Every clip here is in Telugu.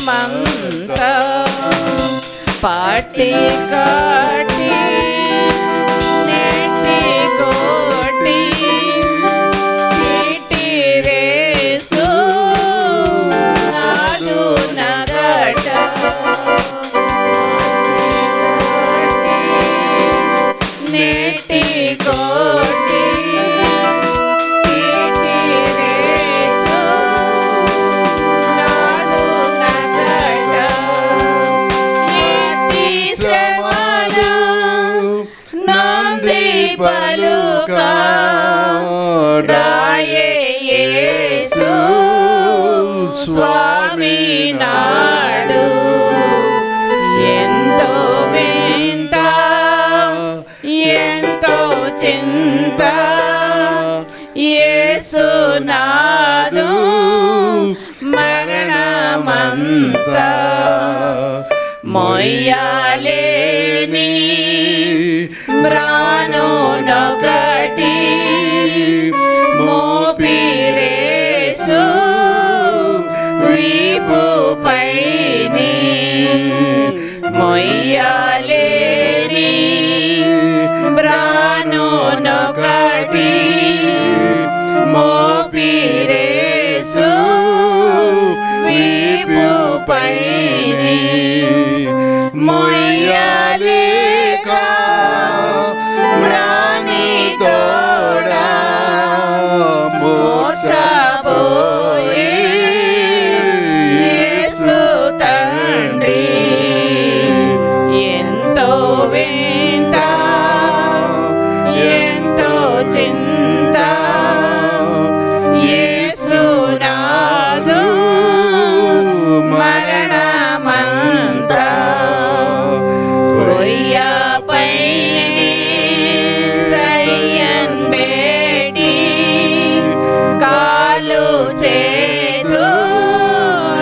మంత పాటి కాటి నెట్టి కోటి ఇటి రేసు నాదు నగట నెట్టి కోటి స్వామి నాడు ఎంతో వింత ఎంతో చింత యేసు నాదు మరణమంత మొయ్యాలేని బ్రాను నొకటి మోపిరేసు వీపు పైని మొయ్యాలేని బ్రాను నొకటి మోపిరేసు వీపు పైని మొయ్యాలేక బ్రాని తోడా మోర్చబోయే యేసు తండ్రి ఎంతో వింత ఎంతో చింత యేసు నాదు మరణమంత కొయ్యపై సయ్యన్ బేటి కాలు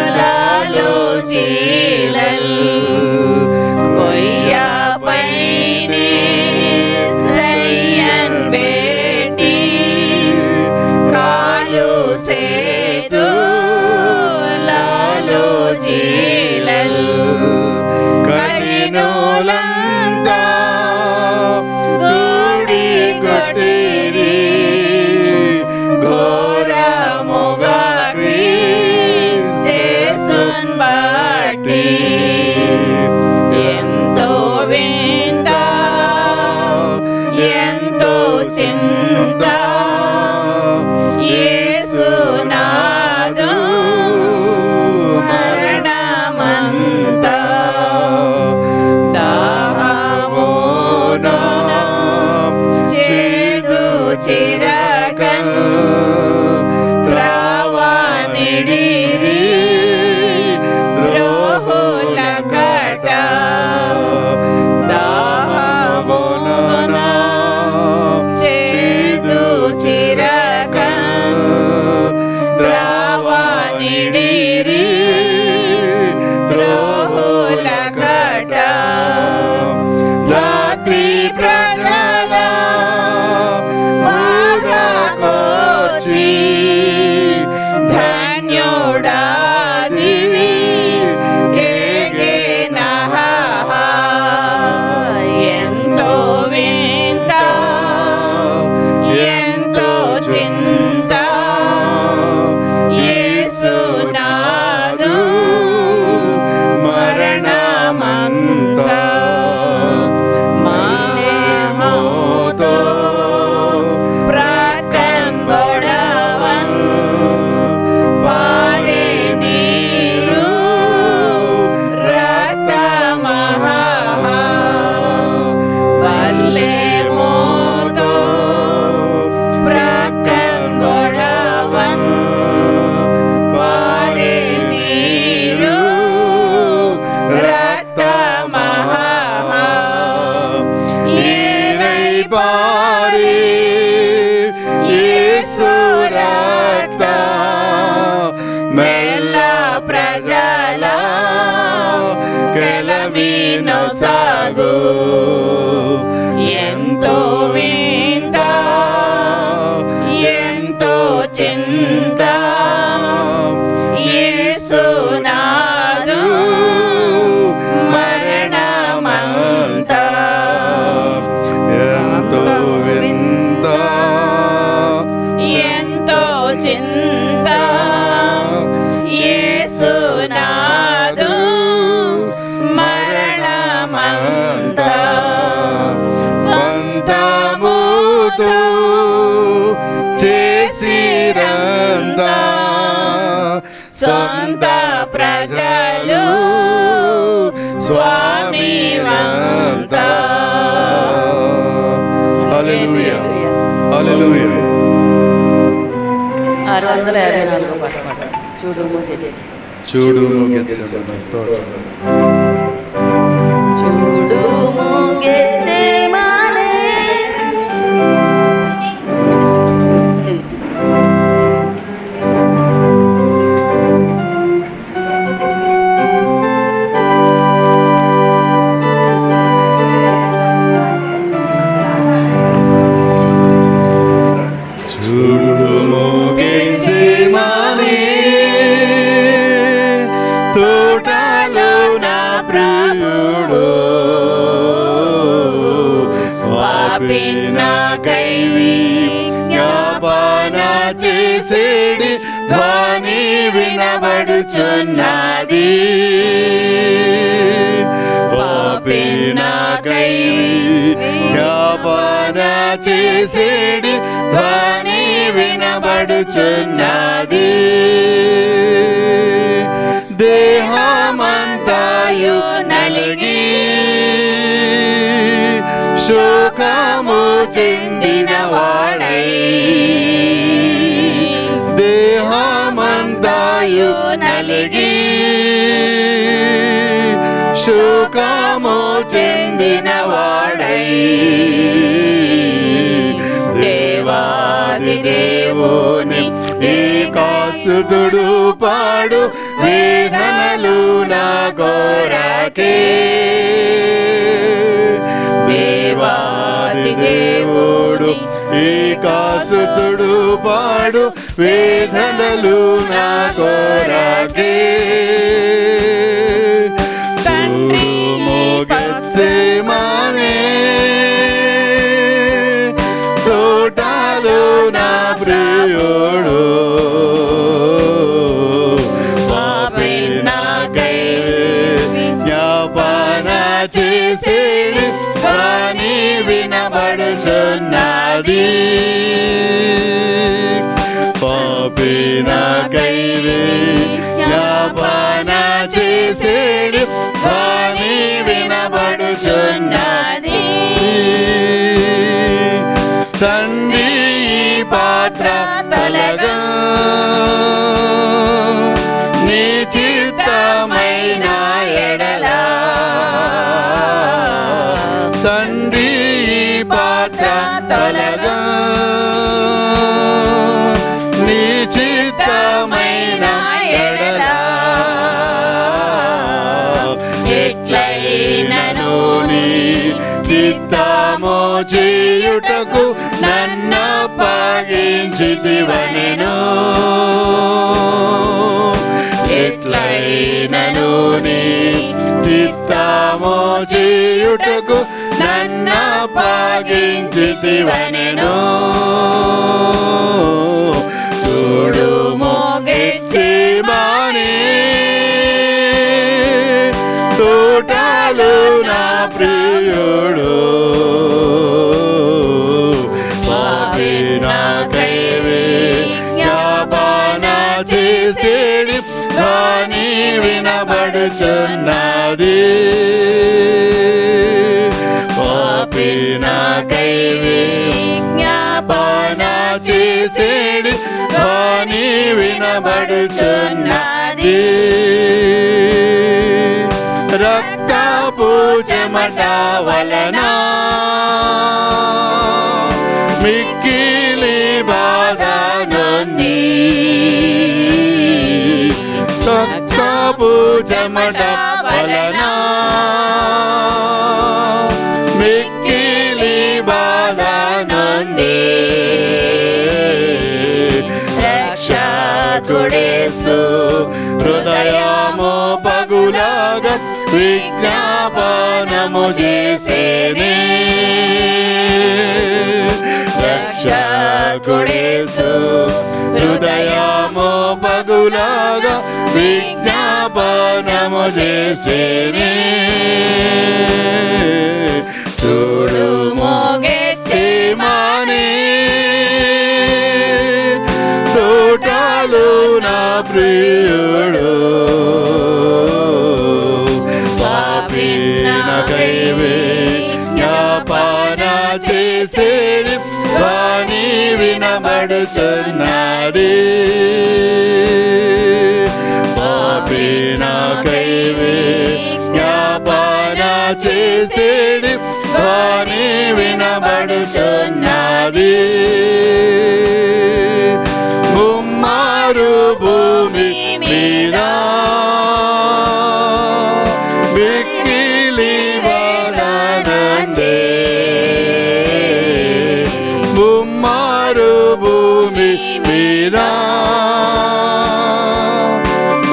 చేతులాలు చీలల్ కొయ్యపై సయ్యన్ బేటి కాలు చేతులాలు చీలల్ కఠినులంతా గూడి కొట్టిరి ఘోరముగా యేసున్ బట్టి ఎంతో వింత ఎంతో చింత యేసు నాదు మరణమంత దాహమును చేదు చిరకన్ త్రావనిడిరి ద్రోహుల కట దాహమును చేదు చిరకన్ త్రావనిడిరి ద్రోహుల కట రాత్రి ప్రజల బాగా కోచి ధన్యుడాదివి ఏగేనః ఎంతో వింత ఎంతో చింత యేసు నాదు మరణమంత మాలేమోతో ప్రాకన్ బొడవన్ పారే నీరు రక్తమహా బల్లేమోతో ప్రాకన్ బొడవన్ పారే నీరు రక్తమహా ఏరై పారి యేసు రక్త మెల్ల ప్రజల కెలమినో సాగు ఎంతో వింత ఎంతో చింత యేసు నాదు స్వామినంతా. హల్లెలూయా హల్లెలూయా. 654 పాట చూడుము గెత్సేమనే తోట. చూడుము గెత్సేమనే తోటలో నా ప్రియుడు పాపినాకై విజ్ఞాపన చేసేడి ధ్వని వినబడుచున్నది. పాపినాకై విజ్ఞాపన చేసేడి ధ్వని వినబడుచున్నది. దేహమంతాయు నలిగి శోకము చెందిన వాడై, దేహమంతాయు నలిగి శోకము చెందిన వాడై, దేవాది దేవుని ఏకాసుతుడు పాడు వేదనలు నా కోరకే. దేవాది దేవుడు ఏకాసుతుడు పాడు వేదనలు నా కోరకే. చూడుము గెత్సేమనే తోటలో నా ప్రియుడు పాపినాకై విజ్ఞాపన చేసేడి ధ్వని వినబడుచున్నది. పాపినాకై విజ్ఞాపన చేసేడి ధ్వని వినబడుచున్నది. తండ్రి పాత్ర తొలగా నీ చిత్తమైన ఎడల, తండ్రి పాత్ర తొలగా నీ చిత్తమైన ఎడల, ఎట్లైనను నీ చిత్తము చేయుటకు నన్నప్పగించితివనెను. ఎట్లైనను నీ చిత్తము చేయుటకు నన్నప్పగించితివనెను. చూడుము గెత్సేమనే తోటలో నా ప్రియుడు పాపినాకై విజ్ఞాపన చేసేడి ధ్వని వినబడుచున్నది. పాపినాకై విజ్ఞాపన చేసేడి ధ్వని వినబడుచున్నది. రక్తపు చెమట వలన మిక్కిలి బాధ నొంది, రక్తపు చెమట వలన మిక్కిలి బాధ నొంది. రక్షకుడేసు హృదయము పగులాగా విజ్ఞాపనము చేసేనే. రక్షకుడేసు హృదయము పగులాగా విజ్ఞాపనము చేసేనే. చూడుము గెత్సేమనే తోటలో నా ప్రియుడు పాపి చేసేడి ధ్వని వినబడుచున్నది. పాపి నాకై విజ్ఞాపన చేసేడి ధ్వని వినబడుచున్నది. ముమ్మారు భూమి మీద మిక్కిలి వదనందే. ముమ్మారు భూమి మీద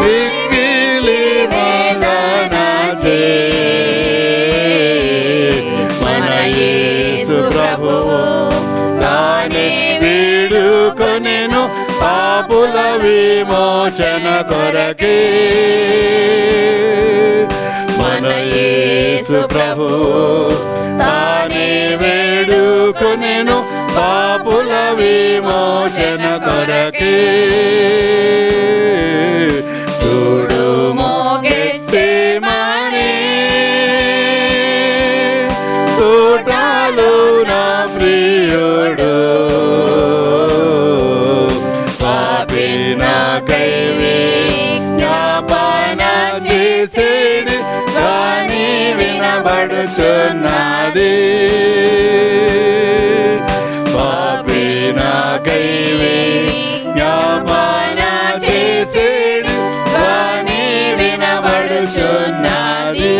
మిక్కిలి వదనందే. మన యేసు ప్రభువు తానే వేడుకొనెను పాపుల విమోచన కొరకే. మన యేసు ప్రభువు తానే వేడుకొనెను పాపుల విమోచన కొరకే. చూడుము గెత్సేమనే తోటలో నా ప్రియుడు. పాపి నాకై విజ్ఞాపన చేసేడి ధ్వని వినబడుచున్నది. పాపి నాకై విజ్ఞాపన చేసేడి ధ్వని వినబడుచున్నది.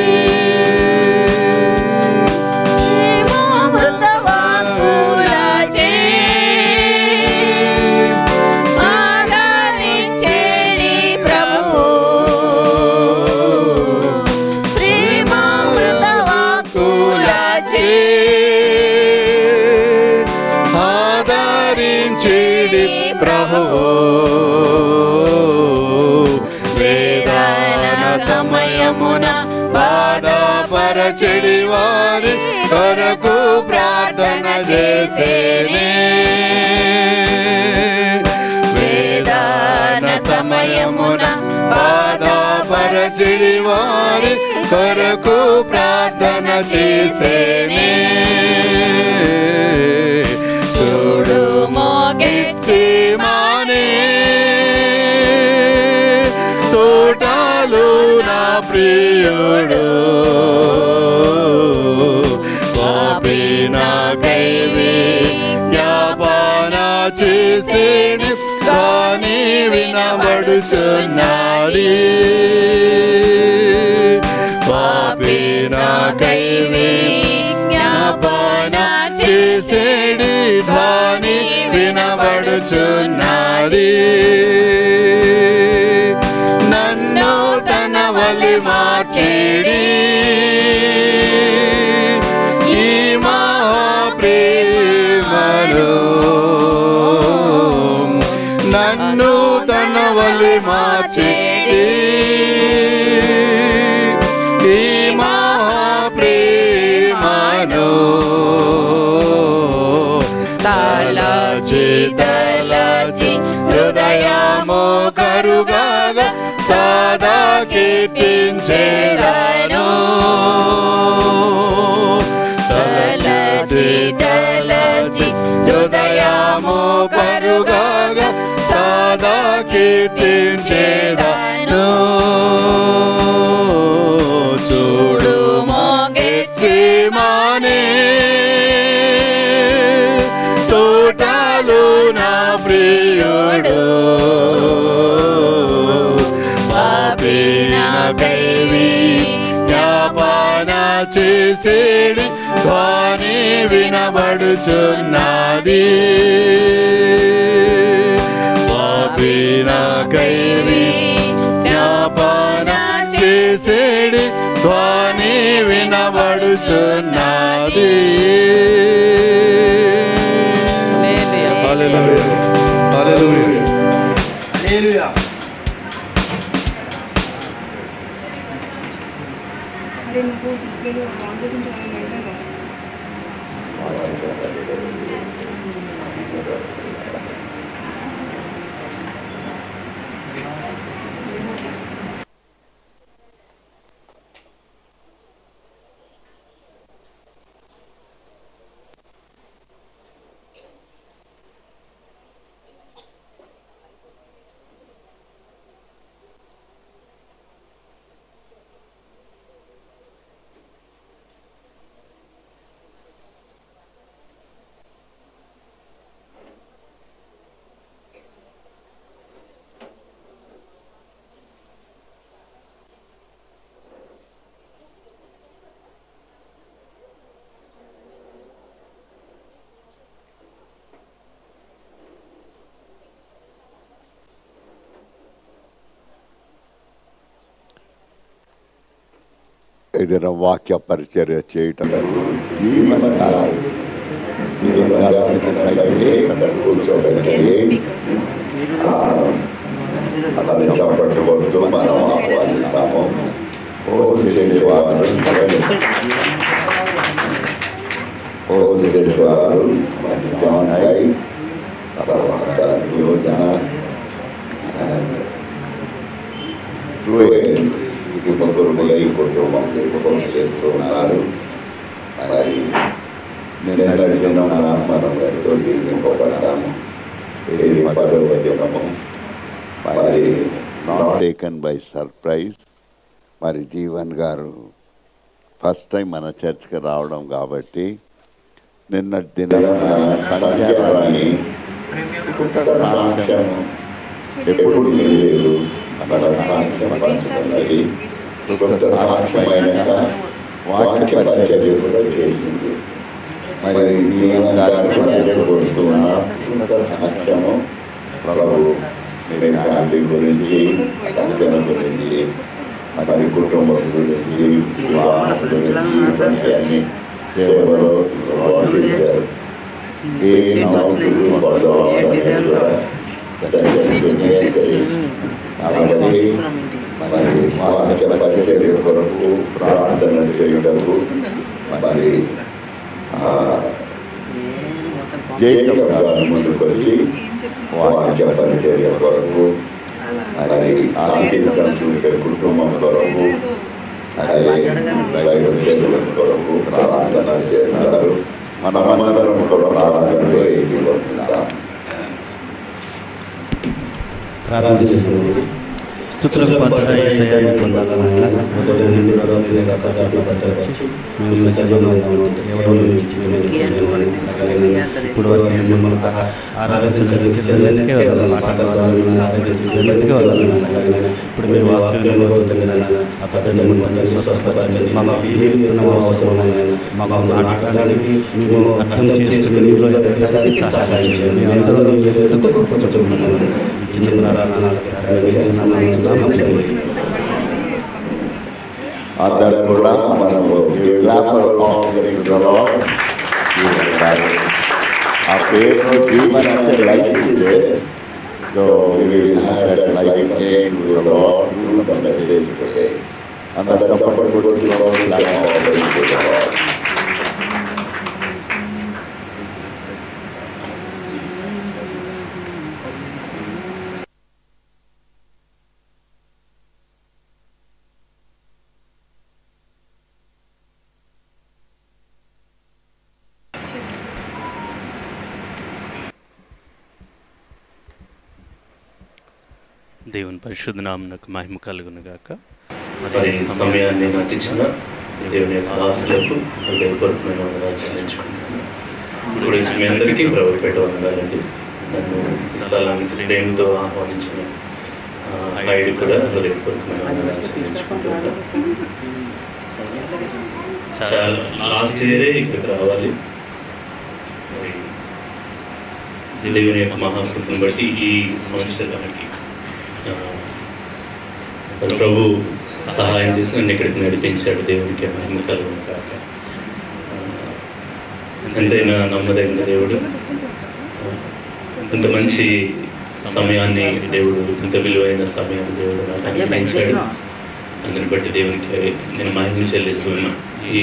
ఆదరించేడి ప్రభువు వేదన సమయమున బాధపరచెడి వారి కొరకు ప్రార్థన చేసేనే. వేదన సమయమున బాధపరచెడి వారి కొరకు ప్రార్థన చేసేనే. చూడుము గెత్సేమనే తోటలో నా ప్రియుడు. పాపి నాకై విజ్ఞాపన చేసేడి ధ్వని వినబడుచున్నది. పాపి నాకై విజ్ఞాపన చేసేడి ధ్వని వినబడుచున్నది. నన్ను తన వలి మార్చేడి ఈ మహాప్రేమలో. నన్ను తన వలి మార్చేడి ఈ మహాప్రేమను. తలచి తలచి హృదయము కరుగగా సదా కీర్తించెదను. తలచి తలచి హృదయము కరుగగా సదా కీర్తించెదను. చూడుము గెత్సేమనే తోటలో నా ప్రియుడు. పాపి నాకై విజ్ఞాపన చేసేడి ధ్వని వినబడుచున్నది. పాపి నాకై విజ్ఞాపన చేసేడి ధ్వని వినబడుచున్నది. హల్లెలూయా హల్లెలూయా హల్లెలూయా. ఏదైనా వాక్య పరిచర్య చేయటం చప్పట్టు మనం ఆహ్వానిస్తాము. హోస్ట్ చేసేవారు తర్వాత యోజన కుటుంబం చేస్తున్నారు. మరి నేను దినం మనం ఎంతో దీవింపబడ్డాము. దినము మరి నాట్ టేకన్ బై సర్ప్రైజ్. మరి జీవన్ గారు ఫస్ట్ టైం మన చర్చ్కి రావడం కాబట్టి నిన్నటి దినం సంధ్యారాణి సాక్ష్యం ఎప్పుడు లేదు. మన సాక్ష్యం పంచుకున్నది సాక్ష్యమైన వాక్య పరిచర్య కూడా చేసింది. మరి జీవన్ గారు కోరుతున్న సాక్ష్యము ప్రభు మీ ఫ్యామిలీ గురించి, జనం గురించి, మరి కుటుంబం గురించి, వివాహం గురించి అన్ని సేవలో వాడుతారు. ఏ కాబట్టి మరి వాక్య పరిచర్య కొరకు ప్రార్థన చేయటకు మరి జేకబ్ గారు ముందుకు వచ్చి వాక్య పరిచర్య కొరకు మరి ఆర్థిక కుటుంబం కొరకు దైవ సేవల కొరకు ప్రార్థన చేస్తారు. మనమందరం కూడా ప్రార్థనలో ఎగిపోతున్నాం. ప్రార్థన చేస్తున్నాము. స్తుతులకు పాత్రుడా యేసయ్యా, నీకు వందనాలు. ఉదయం నుండి వచ్చి మేము సజీవంగా ఉన్నాము. కేవలం ఇప్పుడు వరకు మిమ్మల్ని ఆరాధించడానికి మాట్లాడడానికి ఇప్పుడు మీ వాక్యం ఆ బిడ్డని ముట్టండి, స్వస్థపరచండి. మాకు ఏమి అవసరం మాకు మాట్లాడడానికి మేము అర్థం చేసుకుని మీలో ఎదగడానికి సహాయం చేయండి. మేము అందరూ నీ ఎదుగుటకు కూర్చోచుకున్నాము. చిన్న అందరూ కూడా మనము ఆ పేరు జీవన్ అంటే లైఫ్ ఇదే. సో అందరూ చప్పట్లు కొట్టి దేవుని పరిశుద్ధ నామమునకు మహిమ కలుగును గాక. మరి సమయాన్ని నాకు ఇచ్చిన దేవుని యొక్క ఆశలకు హృదయపూర్వకమైన వందనాలు చెల్లించుకుంటున్నాను. ఇప్పుడు మీ అందరికీ ప్రభుపేట వందనాలండి. నన్ను ఈ స్థలానికి ప్రేమతో ఆహ్వానించిన హైడ్ కూడా హృదయపూర్వకమైన వందనాలు చెల్లించుకుంటున్నాను. చాలా లాస్ట్ ఇయరే ఇక్కడికి రావాలి. మరి దేవుని యొక్క మహాకృపను బట్టి ఈ సంవత్సరానికి ప్రభు సహాయం చేసి నన్ను ఇక్కడికి నడిపించాడు. దేవుడికి మహిమ కలుగును గాక. ఎంతైనా నమ్మదగిన దేవుడు, ఇంత మంచి సమయాన్ని దేవుడు, ఇంత విలువైన సమయాన్ని దేవుడు నాకు అనుగ్రహించాడు. అందుని బట్టి దేవునికి నేను మహిమ చెల్లిస్తున్నా. ఈ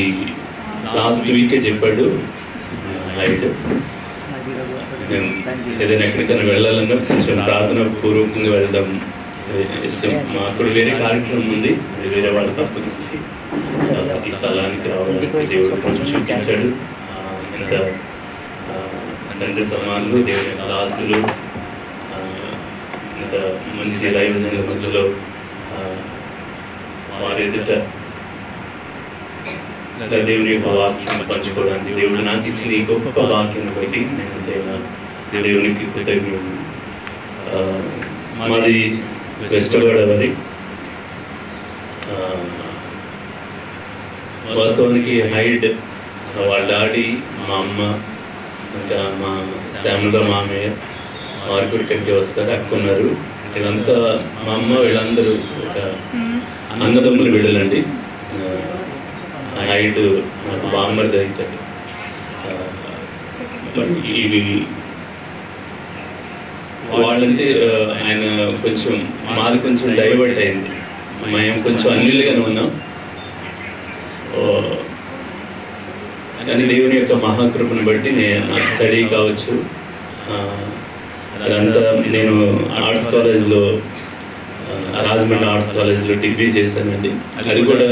లాస్ట్ వీకే చెప్పాడు హైట్, నేను ఏదైనా ఎక్కడికైనా వెళ్ళాలన్నా కొంచెం ప్రార్థన పూర్వకంగా వెళ్దాం ఇష్టం. మాకు వేరే కార్యక్రమం ఉంది, వేరే వాళ్ళ తరఫు నుంచి ఈ స్థలానికి రావడానికి దేవుడు కొంచెం చూపించాడు. ఇంత తండ్రి సమానులు, దేవుని దాసులు, ఇంత మంచి దైవజనుల మధ్యలో వారి ఎదుట దేవుని యొక్క వాక్యం పంచుకోవడానికి దేవుడు నాకు ఇచ్చిన ఈ గొప్ప వాక్యాన్ని బట్టి నేను దేవునికి కృతజ్ఞుడు. మాది వెస్ట్ గోదావరి. వాస్తవానికి హైడ్ వాళ్ళ డాడీ, మా అమ్మ, ఇంకా మా శ్యామల మామయ్య వారు కూడా ఇక్కడికి వస్తారు. అక్కున్నారు. ఇదంతా మా అమ్మ వీళ్ళందరూ ఒక అన్నదమ్ములు బిడ్డలండి. హైట్ నాకు బామ్మర్ది అవుతాడు. ఇవి వాళ్ళంటే ఆయన కొంచెం మాది కొంచెం డైవర్ట్ అయింది. మేము కొంచెం అన్నిలుగానే ఉన్నాం. కానీ దేవుని యొక్క మహాకృపను బట్టి నా స్టడీ కావచ్చు, అదంతా నేను ఆర్ట్స్ కాలేజ్లో, రాజమండ్రి ఆర్ట్స్ కాలేజ్లో డిగ్రీ చేశానండి. అది కూడా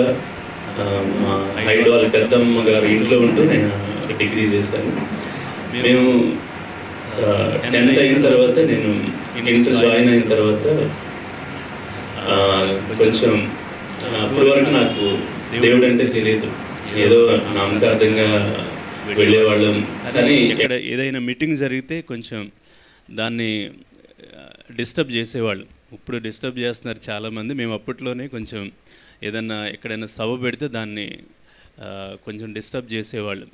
మా హైడ్ వాళ్ళ పెద్దమ్మ గారు ఇంట్లో ఉంటూ నేను డిగ్రీ చేశాను. మేము 10th అయిన తర్వాత, నేను ఇంటర్ జాయిన్ అయిన తర్వాత కొంచెం అప్పటి వరకు నాకు దేవుడు అంటే తెలియదు, ఏదో నామకార్థంగా వెళ్ళేవాళ్ళం. కానీ ఇక్కడ ఏదైనా మీటింగ్ జరిగితే కొంచెం దాన్ని డిస్టర్బ్ చేసేవాళ్ళు. ఇప్పుడు డిస్టర్బ్ చేస్తున్నారు చాలామంది. మేము అప్పట్లోనే కొంచెం ఏదన్నా ఎక్కడైనా సభ పెడితే దాన్ని కొంచెం డిస్టర్బ్ చేసేవాళ్ళు.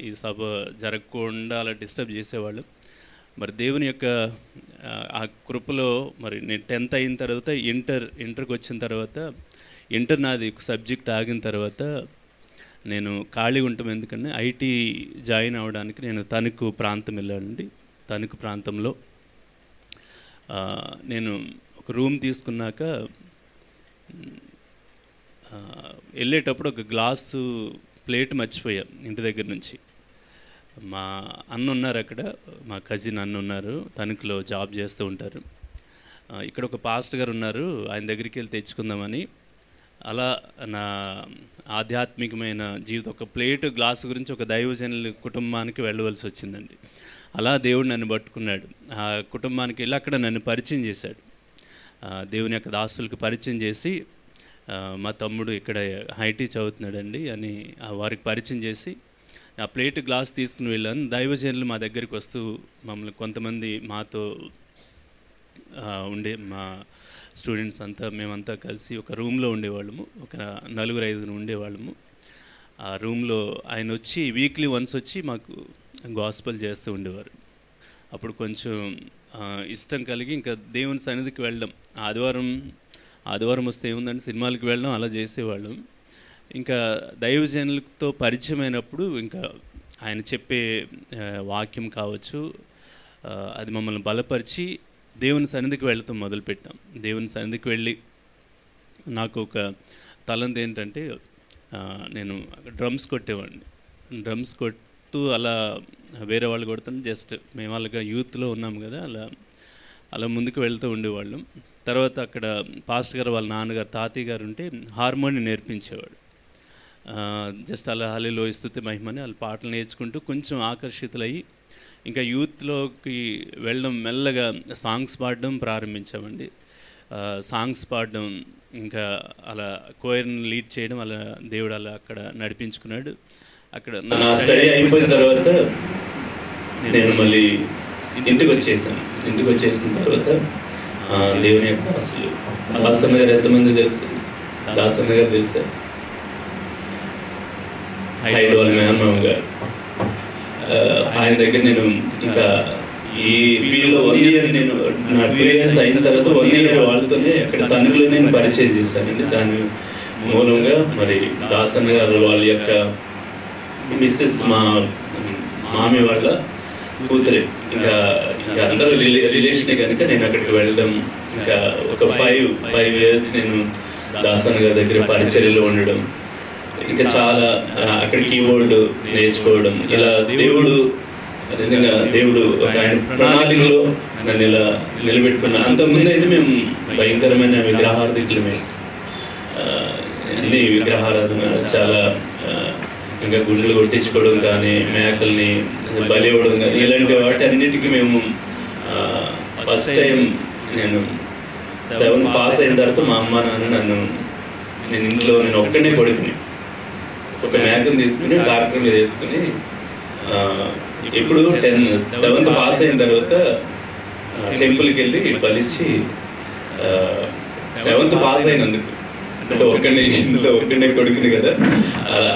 ఈ సభ జరగకుండా అలా డిస్టర్బ్ చేసేవాళ్ళు. మరి దేవుని యొక్క ఆ కృపలో మరి నేను 10th అయిన తర్వాత ఇంటర్కి వచ్చిన తర్వాత, ఇంటర్ నాది సబ్జెక్ట్ ఆగిన తర్వాత నేను ఖాళీ ఉంటాం. ఎందుకంటే ఐటీ జాయిన్ అవ్వడానికి నేను తణుకు ప్రాంతం వెళ్ళానండి. తణుకు ప్రాంతంలో నేను ఒక రూమ్ తీసుకున్నాక వెళ్ళేటప్పుడు ఒక గ్లాసు ప్లేట్ మర్చిపోయా ఇంటి దగ్గర నుంచి. మా అన్న ఉన్నారు అక్కడ, మా కజిన్ అన్న ఉన్నారు, తణుకులో జాబ్ చేస్తూ ఉంటారు. ఇక్కడ ఒక పాస్టర్ గారు ఉన్నారు, ఆయన దగ్గరికి వెళ్ళి తెచ్చుకుందామని అలా నా ఆధ్యాత్మికమైన జీవితం, ఒక ప్లేట్ గ్లాసు గురించి ఒక దైవజనుల కుటుంబానికి వెళ్ళవలసి వచ్చిందండి. అలా దేవుడు నన్ను పట్టుకున్నాడు. ఆ కుటుంబానికి వెళ్ళి అక్కడ నన్ను పరిచయం చేశాడు. దేవుని యొక్క దాసులకు పరిచయం చేసి, మా తమ్ముడు ఇక్కడ ఐటీ చదువుతున్నాడండి అని వారికి పరిచయం చేసి ఆ ప్లేట్ గ్లాస్ తీసుకుని వెళ్ళాను. దైవజనులు మా దగ్గరికి వస్తూ మమ్మల్ని కొంతమంది మాతో ఉండే మా స్టూడెంట్స్ అంతా మేమంతా కలిసి ఒక రూమ్లో ఉండేవాళ్ళము, ఒక 4-5 ఉండేవాళ్ళము. ఆ రూమ్లో ఆయన వచ్చి వీక్లీ వన్స్ వచ్చి మాకు గాస్పెల్ చేస్తూ ఉండేవారు. అప్పుడు కొంచెం ఇష్టం కలిగి ఇంకా దేవుని సన్నిధికి వెళ్ళడం, ఆదివారం వస్తే ఏముందంటే సినిమాలకు వెళ్ళడం అలా చేసేవాళ్ళం. ఇంకా దైవజనులతో పరిచయం అయినప్పుడు ఇంకా ఆయన చెప్పే వాక్యం కావచ్చు, అది మమ్మల్ని బలపరిచి దేవుని సన్నిధికి వెళ్తాం మొదలుపెట్టాం. దేవుని సన్నిధికి వెళ్ళి నాకు ఒక తలంత ఏంటంటే, నేను డ్రమ్స్ కొట్టేవాడిని. డ్రమ్స్ కొడుతూ అలా వేరే వాళ్ళు కొడుతాను, జస్ట్ మేము అలాగా యూత్లో ఉన్నాము కదా, అలా ముందుకు వెళ్తూ ఉండేవాళ్ళం. తర్వాత అక్కడ పాస్టర్ గారు వాళ్ళ నాన్నగారు తాతయ్య గారు ఉంటే హార్మోని నేర్పించేవాడు. జస్ట్ అలా హల్లెలూయా స్తుతి మహిమని వాళ్ళ పాటలు నేర్చుకుంటూ కొంచెం ఆకర్షితులయ్యి ఇంకా యూత్లోకి వెళ్ళడం, మెల్లగా సాంగ్స్ పాడడం ప్రారంభించామండి. సాంగ్స్ పాడడం, ఇంకా అలా కోయర్ని లీడ్ చేయడం, అలా దేవుడు అలా అక్కడ నడిపించుకున్నాడు. అక్కడ నా స్టడీ అయిపోయిన తర్వాత నేను మళ్ళీ ఇంటికి వచ్చేసాను. ఇంటికి వచ్చేసిన తర్వాత దేవుని యొక్క అసలు దాసన్న గారు ఎంతమంది తెలుసు? దాసన్న గారు తెలుసా? హైడ్ వాళ్ళ మేనమామ గారు. ఆయన దగ్గర నేను ఇంకా ఈ ఫీల్డ్లో 1 year నేను నా 2 years అయిన తర్వాత 1 year వాళ్ళతోనే అక్కడ తణుకులో నేను పరిచయం చేశానండి. దాని మూలంగా మరి దాసన్న గారు వాళ్ళ యొక్క మిస్సెస్ మా మామి వాళ్ళ కూతురే, ఇంకా అందరూ రిలేషనే కనుక నేను అక్కడికి వెళ్ళడం, ఇంకా ఒక 5 years నేను దాసన్న గారి దగ్గర పరిచర్యలో ఉండడం, ఇంకా చాలా అక్కడ కీబోర్డ్ నేర్చుకోవడం, ఇలా దేవుడు నిజంగా దేవుడు ఒక ఆయన ప్రణాళికలో నన్ను ఇలా నిలబెట్టుకున్నాను. అంతకుముందు అయితే మేము భయంకరమైన విగ్రహార్థికులమే, అన్ని విగ్రహారాధన, చాలా ఇంకా గుండెలు కొట్టించుకోవడం కానీ, మేకల్ని బలి ఇవ్వడం కానీ, ఇలాంటి వాటి అన్నిటికీ మేము ఫస్ట్ టైం నేను 7th పాస్ అయిన తర్వాత మా అమ్మ నాన్న నేను ఒక్కనే కొడుకుని ఒక మేకను తీసుకుని డాక్టర్ మీద వేసుకుని ఇప్పుడు 7th పాస్ అయిన తర్వాత టెంపుల్కి వెళ్ళి బలిచ్చి 7th పాస్ అయినందుకు, అంటే ఒక్కనే కొడుకుని కదా,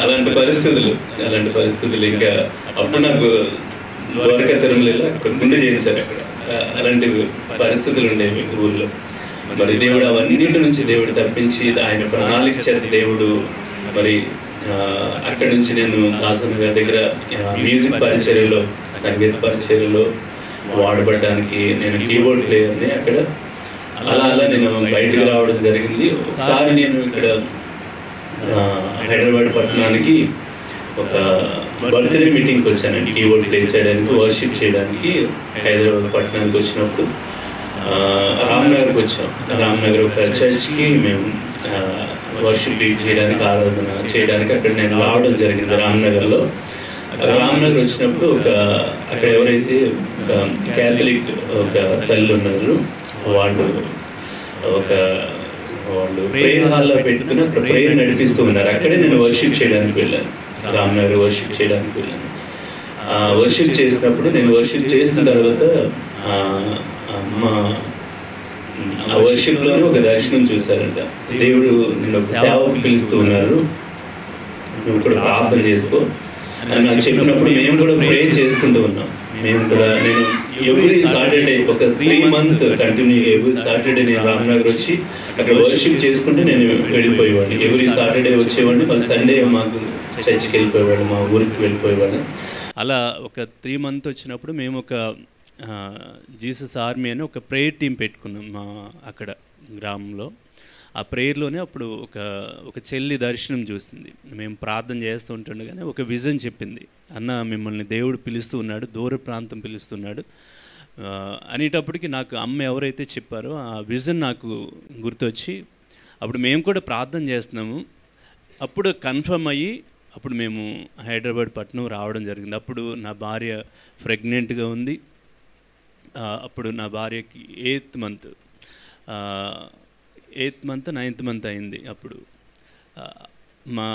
అలాంటి పరిస్థితులు ఇంకా అప్పుడు నాకు ద్వారకా తిరుమలలో అక్కడ గుండె చేయించారు. అక్కడ అలాంటి పరిస్థితులు ఉండేవి ఊళ్ళో. మరి దేవుడు అవన్నింటి నుంచి దేవుడు తప్పించి ఆయన ప్రణాళిక చేత దేవుడు మరి అక్కడి నుంచి నేను దాసన్ గారి దగ్గర మ్యూజిక్ పరిచర్యలో, సంగీత పరిచర్యలో వాడబడడానికి నేను కీబోర్డ్ ప్లేయర్ని అక్కడ. అలా అలా నేను బయటికి రావడం జరిగింది. ఒకసారి నేను ఇక్కడ హైదరాబాద్ పట్టణానికి ఒక బర్త్డే మీటింగ్కి వచ్చానండి, కీబోర్డ్ ప్లే చేయడానికి, వర్షిప్ చేయడానికి హైదరాబాద్ పట్టణానికి వచ్చినప్పుడు రామ్నగర్కి వచ్చాం. రామ్నగర్ ఒక చర్చ్కి మేము వర్షిప్ చేయడానికి, ఆరాధన చేయడానికి అక్కడ నేను రావడం జరిగింది రామ్నగర్లో. రామ్నగర్ వచ్చినప్పుడు అక్కడ ఎవరైతే ఒక క్యాథలిక్ ఒక తల్లి ఉన్నారు, వాళ్ళు ప్రేయర్ హాల్లో పెట్టుకుని అక్కడ ప్రేయర్ నడిపిస్తూ ఉన్నారు. అక్కడే నేను వర్షిప్ చేయడానికి వెళ్ళాను, రామ్నగర్ వర్షిప్ చేయడానికి వెళ్ళాను. వర్షిప్ చేసినప్పుడు నేను వర్షిప్ చేసిన తర్వాత అమ్మ ఆ వర్షిప్లోనే ఒక దర్శనం చూశారంట. దేవుడు నేను ఒక సేవకు పిలుస్తూ ఉన్నారు, నువ్వు కూడా ప్రార్థన చేసుకో అని నాకు చెప్పినప్పుడు మేము కూడా ప్రేయర్ చేసుకుంటూ ఉన్నాం. నేను ఎవ్రీ సాటర్డే ఒక 3 months కంటిన్యూ, ఎవ్రీ సాటర్డే నేను రామ్నగర్ వచ్చి అక్కడ వర్షిప్ చేసుకుంటే నేను వెళ్ళిపోయేవాడిని. ఎవ్రీ సాటర్డే వచ్చేవాడిని, మళ్ళీ సండే మాకు చర్చికి వెళ్ళిపోయేవాడు, మా ఊరికి వెళ్ళిపోయేవాడు. అలా ఒక 3 months వచ్చినప్పుడు మేము ఒక జీసస్ ఆర్మీ అని ఒక ప్రేయర్ టీం పెట్టుకున్నాం మా అక్కడ గ్రామంలో. ఆ ప్రేయర్లోనే అప్పుడు ఒక చెల్లి దర్శనం చూసింది. మేము ప్రార్థన చేస్తూ ఉంటుండగానే ఒక విజన్ చెప్పింది, అన్న మిమ్మల్ని దేవుడు పిలుస్తూ ఉన్నాడు, దూర ప్రాంతం పిలుస్తున్నాడు అనేటప్పటికి నాకు అమ్మ ఎవరైతే చెప్పారో ఆ విజన్ నాకు గుర్తొచ్చి అప్పుడు మేము కూడా ప్రార్థన చేస్తున్నాము. అప్పుడు కన్ఫర్మ్ అయ్యి అప్పుడు మేము హైదరాబాద్ పట్టణం రావడం జరిగింది. అప్పుడు నా భార్య ప్రెగ్నెంట్గా ఉంది. అప్పుడు నా భార్యకి 8th month 9th month అయింది. అప్పుడు మా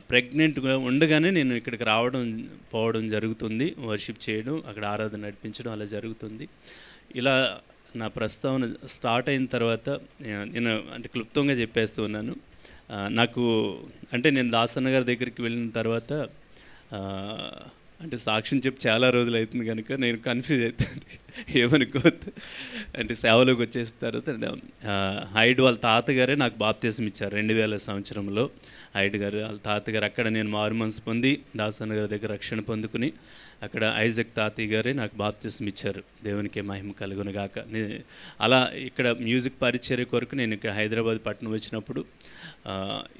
ప్రెగ్నెంట్గా ఉండగానే నేను ఇక్కడికి పోవడం జరుగుతుంది, వర్షిప్ చేయడం, అక్కడ ఆరాధన నడిపించడం అలా జరుగుతుంది. ఇలా నా ప్రస్తావన స్టార్ట్ అయిన తర్వాత నేను అంటే క్లుప్తంగా చెప్పేస్తూ ఉన్నాను. నాకు అంటే నేను దాసన్న గారి దగ్గరికి వెళ్ళిన తర్వాత అంటే సాక్ష్యం చెప్పి చాలా రోజులు అవుతుంది కనుక నేను కన్ఫ్యూజ్ అవుతుంది, ఏమనుకోవద్దు. అంటే సేవలోకి వచ్చేసిన తర్వాత హైడ్ వాళ్ళ తాతగారే నాకు బాప్తిసం ఇచ్చారు 2000 సంవత్సరంలో. హైడ్ గారు వాళ్ళ తాతగారు, అక్కడ నేను మారుమనసు పొంది దాసన్న గారి దగ్గర రక్షణ పొందుకుని అక్కడ ఐజక్ తాతయ్య గారే నాకు బాప్తిసం ఇచ్చారు. దేవునికి మహిమ కలుగును గాక. అలా ఇక్కడ మ్యూజిక్ పరిచర్య కొరకు నేను ఇక్కడ హైదరాబాద్ పట్టణం వచ్చినప్పుడు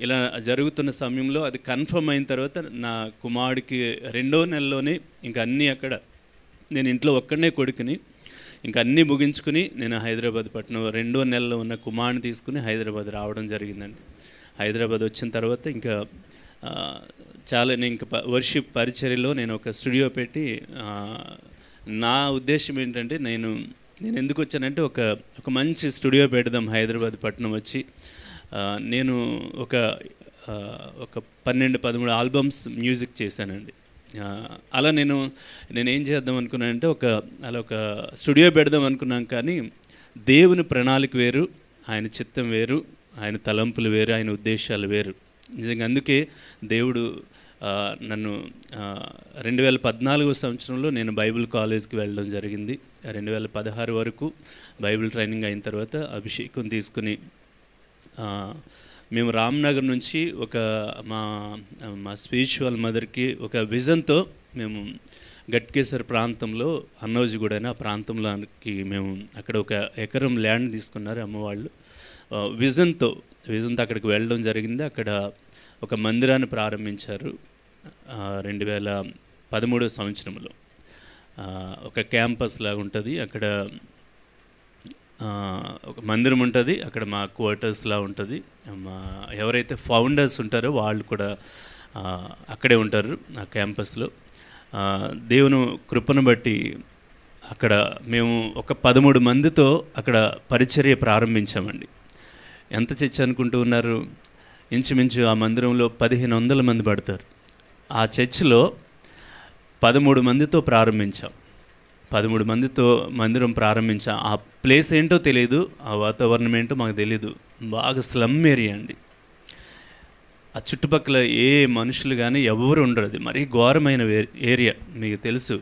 ఇలా జరుగుతున్న సమయంలో అది కన్ఫర్మ్ అయిన తర్వాత నా కుమారుడికి 2వ నెలలోనే ఇంకా అన్నీ అక్కడ నేను ఇంట్లో ఒక్కడనే కొడుకుని ఇంకా అన్నీ ముగించుకుని నేను హైదరాబాద్ పట్టణం 2వ నెలలో ఉన్న కుమారుని తీసుకుని హైదరాబాద్ రావడం జరిగిందండి. హైదరాబాద్ వచ్చిన తర్వాత ఇంకా చాలా నేను ఇంకా వర్షిప్ పరిచర్యలో నేను ఒక స్టూడియో పెట్టి నా ఉద్దేశం ఏంటంటే నేను ఎందుకు వచ్చానంటే ఒక మంచి స్టూడియో పెడదాం హైదరాబాద్ పట్టణం వచ్చి. నేను ఒక 12-13 ఆల్బమ్స్ మ్యూజిక్ చేశానండి. అలా నేను ఏం చేద్దాం అనుకున్నానంటే ఒక స్టూడియో పెడదాం అనుకున్నాం. కానీ దేవుని ప్రణాళిక వేరు, ఆయన చిత్తం వేరు, ఆయన తలంపులు వేరు, ఆయన ఉద్దేశాలు వేరు. నిజంగా అందుకే దేవుడు నన్ను 2014 సంవత్సరంలో నేను బైబిల్ కాలేజ్కి వెళ్ళడం జరిగింది. 2016 వరకు బైబిల్ ట్రైనింగ్ అయిన తర్వాత అభిషేకం తీసుకుని మేము రామ్నగర్ నుంచి మా స్పిరిచువల్ మదర్కి ఒక విజన్తో మేము గట్కేసర్ ప్రాంతంలో అన్నోజిగూడ అనే ఆ ప్రాంతంలోకి మేము అక్కడ 1 ఎకరం ల్యాండ్ తీసుకున్నారు అమ్మవాళ్ళు. విజన్తో అక్కడికి వెళ్ళడం జరిగింది. అక్కడ ఒక మందిరాన్ని ప్రారంభించారు 2013 సంవత్సరంలో. ఒక క్యాంపస్ లాగా ఉంటుంది, అక్కడ ఒక మందిరం ఉంటుంది, అక్కడ మా క్వార్టర్స్లా ఉంటుంది. ఎవరైతే ఫౌండర్స్ ఉంటారో వాళ్ళు కూడా అక్కడే ఉంటారు ఆ క్యాంపస్లో. దేవుని కృపను బట్టి అక్కడ మేము ఒక 13 మందితో అక్కడ పరిచర్య ప్రారంభించామండి. ఎంత చర్చ అనుకుంటూ ఉన్నారు? ఇంచుమించు ఆ మందిరంలో 1500 మంది పడతారు. ఆ చర్చిలో 13 మందితో ప్రారంభించాం. 13 మందితో మందిరం ప్రారంభించాం. ఆ ప్లేస్ ఏంటో తెలియదు, ఆ వాతావరణం ఏంటో మాకు తెలీదు. బాగా స్లమ్ ఏరియా అండి. ఆ చుట్టుపక్కల ఏ మనుషులు కానీ ఎవరు ఉండరు. అది మరీ ఘోరమైన ఏరియా, మీకు తెలుసు.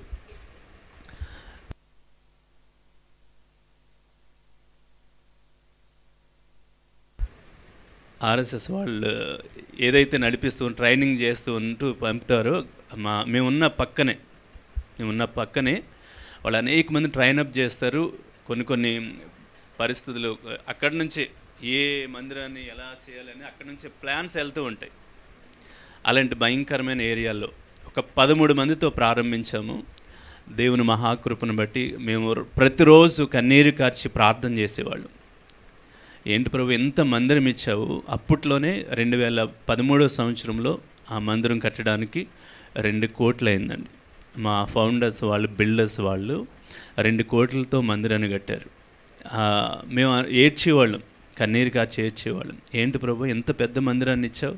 ఆర్ఎస్ఎస్ వాళ్ళు ఏదైతే నడిపిస్తూ ట్రైనింగ్ చేస్తూ ఉంటూ పంపుతారో మేమున్న పక్కనే వాళ్ళు అనేక మంది ట్రైనప్ చేస్తారు. కొన్ని పరిస్థితులు అక్కడి నుంచే ఏ మందిరాన్ని ఎలా చేయాలని అక్కడి నుంచే ప్లాన్స్ వెళ్తూ ఉంటాయి. అలాంటి భయంకరమైన ఏరియాల్లో ఒక 13 మందితో ప్రారంభించాము. దేవుని మహాకృపను బట్టి మేము ప్రతిరోజు కన్నీరు కార్చి ప్రార్థన చేసేవాళ్ళం. ఏంటి ప్రభు ఎంత మందిరం ఇచ్చావు? అప్పట్లోనే 2013 సంవత్సరంలో ఆ మందిరం కట్టడానికి 2 కోట్లు అయిందండి. మా ఫౌండర్స్ వాళ్ళు, బిల్డర్స్ వాళ్ళు 2 కోట్లతో మందిరాన్ని కట్టారు. మేము ఏడ్చేవాళ్ళం, కన్నీరు కార్చి ఏడ్చేవాళ్ళం. ఏంటి ప్రభు ఎంత పెద్ద మందిరాన్ని ఇచ్చావు?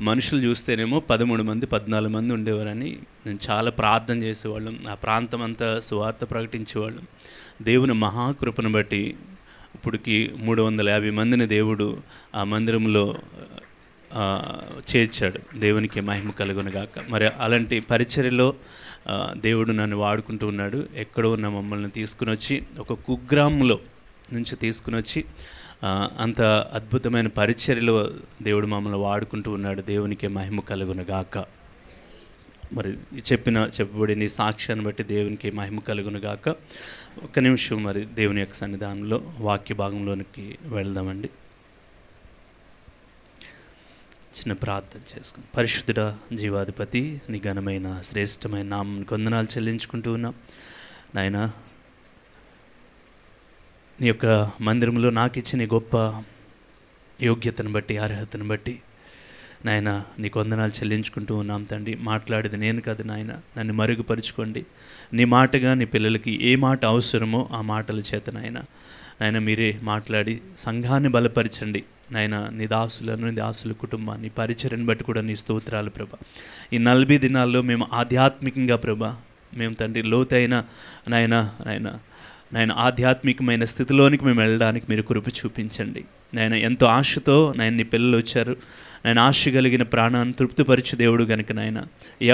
మనుషులు చూస్తేనేమో 13 మంది 14 మంది ఉండేవారని నేను చాలా ప్రార్థన చేసేవాళ్ళం. ఆ ప్రాంతం అంతా సువార్త ప్రకటించేవాళ్ళం. దేవుని మహాకృపను బట్టి ఇప్పటికి 350 మందిని దేవుడు ఆ మందిరంలో చేర్చాడు. దేవునికి మహిమ కలుగునుగాక. మరి అలాంటి పరిచర్యలో దేవుడు నన్ను వాడుకుంటూ ఉన్నాడు. ఎక్కడో ఉన్న మమ్మల్ని తీసుకుని వచ్చి ఒక కుగ్రామంలో నుంచి తీసుకుని వచ్చి అంత అద్భుతమైన పరిచర్యలో దేవుడు మమ్మల్ని వాడుకుంటూ ఉన్నాడు. దేవునికి మహిమ కలుగునుగాక. మరి చెప్పబడిన ఈ సాక్ష్యాన్ని బట్టి దేవునికి మహిమ కలుగునుగాక. ఒక్క నిమిషం మరి దేవుని యొక్క సన్నిధానంలో వాక్య భాగంలోనికి వెళ్దామండి. చిన్న ప్రార్థన చేసుకుని. పరిశుద్ధుడా, జీవాధిపతి, నీ ఘనమైన శ్రేష్టమైన నామమునకు వందనాలు చెల్లించుకుంటూ ఉన్నాం నాయనా. నీ యొక్క మందిరంలో నాకు ఇచ్చిన గొప్ప యోగ్యతను బట్టి, అర్హతను బట్టి నాయన నీకు వందనాలు చెల్లించుకుంటూ ఉన్నాం తండ్రి. మాట్లాడేది నేను కాదు నాయన, నన్ను మరుగుపరుచుకోండి. నీ మాటగా నీ పిల్లలకి ఏ మాట అవసరమో ఆ మాటల చేత నాయన మీరే మాట్లాడి సంఘాన్ని బలపరచండి నాయన. నీ దాసులను, నీ దాసుల కుటుంబాన్ని, పరిచర్యను బట్టి కూడా నీ స్తోత్రాలు ప్రభా. ఈ 40 దినాల్లో మేము ఆధ్యాత్మికంగా ప్రభా, మేము తండ్రి లోతైన నాయన ఆధ్యాత్మికమైన స్థితిలోనికి మేము వెళ్ళడానికి మీరు కృప చూపించండి నాయన. ఎంతో ఆశతో నాయన నీ పిల్లలు వచ్చారు నాయన. ఆశ కలిగిన ప్రాణాన్ని తృప్తిపరచు దేవుడు కనుక నాయన,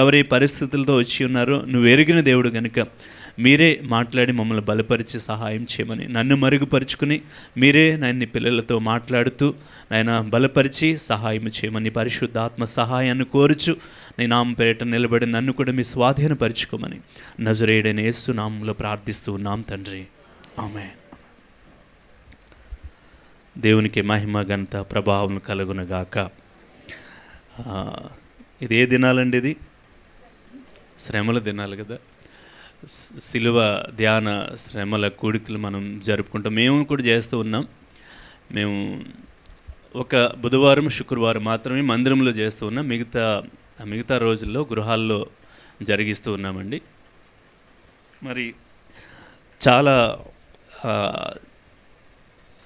ఎవరి పరిస్థితులతో వచ్చి ఉన్నారో నువ్వు ఎరిగిన దేవుడు కనుక మీరే మాట్లాడి మమ్మల్ని బలపరిచి సహాయం చేయమని, నన్ను మరుగుపరుచుకుని మీరే నాయన పిల్లలతో మాట్లాడుతూ నాయన బలపరిచి సహాయం చేయమని పరిశుద్ధాత్మ సహాయాన్ని కోరుచు నీ నామం పేరిట నిలబడి నన్ను కూడా మీ స్వాధీనపరుచుకోమని నజరేయుడైన యేసు నామంలో ప్రార్థిస్తూ ఉన్నాం తండ్రి. ఆమేన్. దేవునికి మహిమ ఘనత ప్రభావం కలుగునగాక. ఇది ఏ దినాలండి? ఇది శ్రమల దినాలు కదా. సిలువ ధ్యాన శ్రమల కూడికలు మనం జరుపుకుంటాం. మేము కూడా చేస్తూ ఉన్నాం. మేము ఒక బుధవారం, శుక్రవారం మాత్రమే మందిరంలో చేస్తూ ఉన్నాం. మిగతా రోజుల్లో గృహాల్లో జరిగిస్తూ ఉన్నామండి. మరి చాలా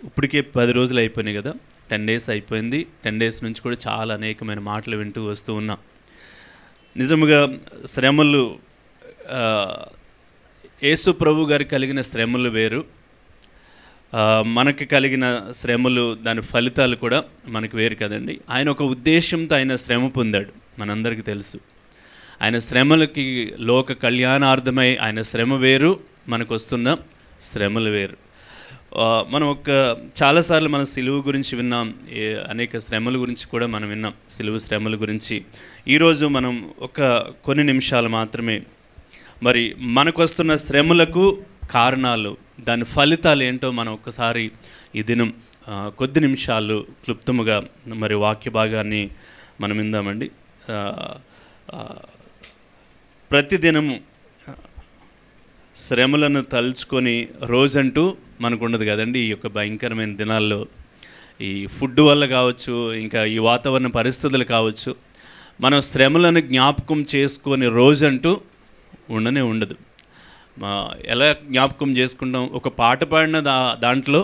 ఇప్పటికే 10 రోజులు అయిపోయినాయి కదా, 10 డేస్ అయిపోయింది. 10 డేస్ నుంచి కూడా చాలా అనేకమైన మాటలు వింటూ వస్తూ ఉన్నాం. నిజముగా శ్రమలు, యేసు ప్రభు గారికి కలిగిన శ్రమలు వేరు, మనకి కలిగిన శ్రమలు, దాని ఫలితాలు కూడా మనకు వేరు కదండి. ఆయన ఒక ఉద్దేశంతో ఆయన శ్రమ పొందాడు, మనందరికీ తెలుసు. ఆయన శ్రమలకి లోక కళ్యాణార్థమై ఆయన శ్రమ వేరు, మనకు వస్తున్న శ్రమలు వేరు. మనం చాలాసార్లు మనం సిలువ గురించి విన్నాం, అనేక శ్రమల గురించి కూడా మనం విన్నాం, సిలువ శ్రమల గురించి. ఈరోజు మనం కొన్ని నిమిషాలు మాత్రమే మరి మనకు వస్తున్న శ్రమలకు కారణాలు, దాని ఫలితాలు ఏంటో మనం ఒక్కసారి ఈ దినం కొద్ది నిమిషాలు క్లుప్తముగా మరి వాక్య భాగాన్ని మనం విందామండి. ప్రతిదినము శ్రమలను తలుచుకొని రోజంటూ మనకు ఉండదు కదండి. ఈ యొక్క భయంకరమైన దినాల్లో ఈ ఫుడ్ వల్ల కావచ్చు, ఇంకా ఈ వాతావరణ పరిస్థితులు కావచ్చు, మనం శ్రమలను జ్ఞాపకం చేసుకొని రోజంటూ ఉండదు. ఎలా జ్ఞాపకం చేసుకుంటాం? ఒక పాట పాడిన దాంట్లో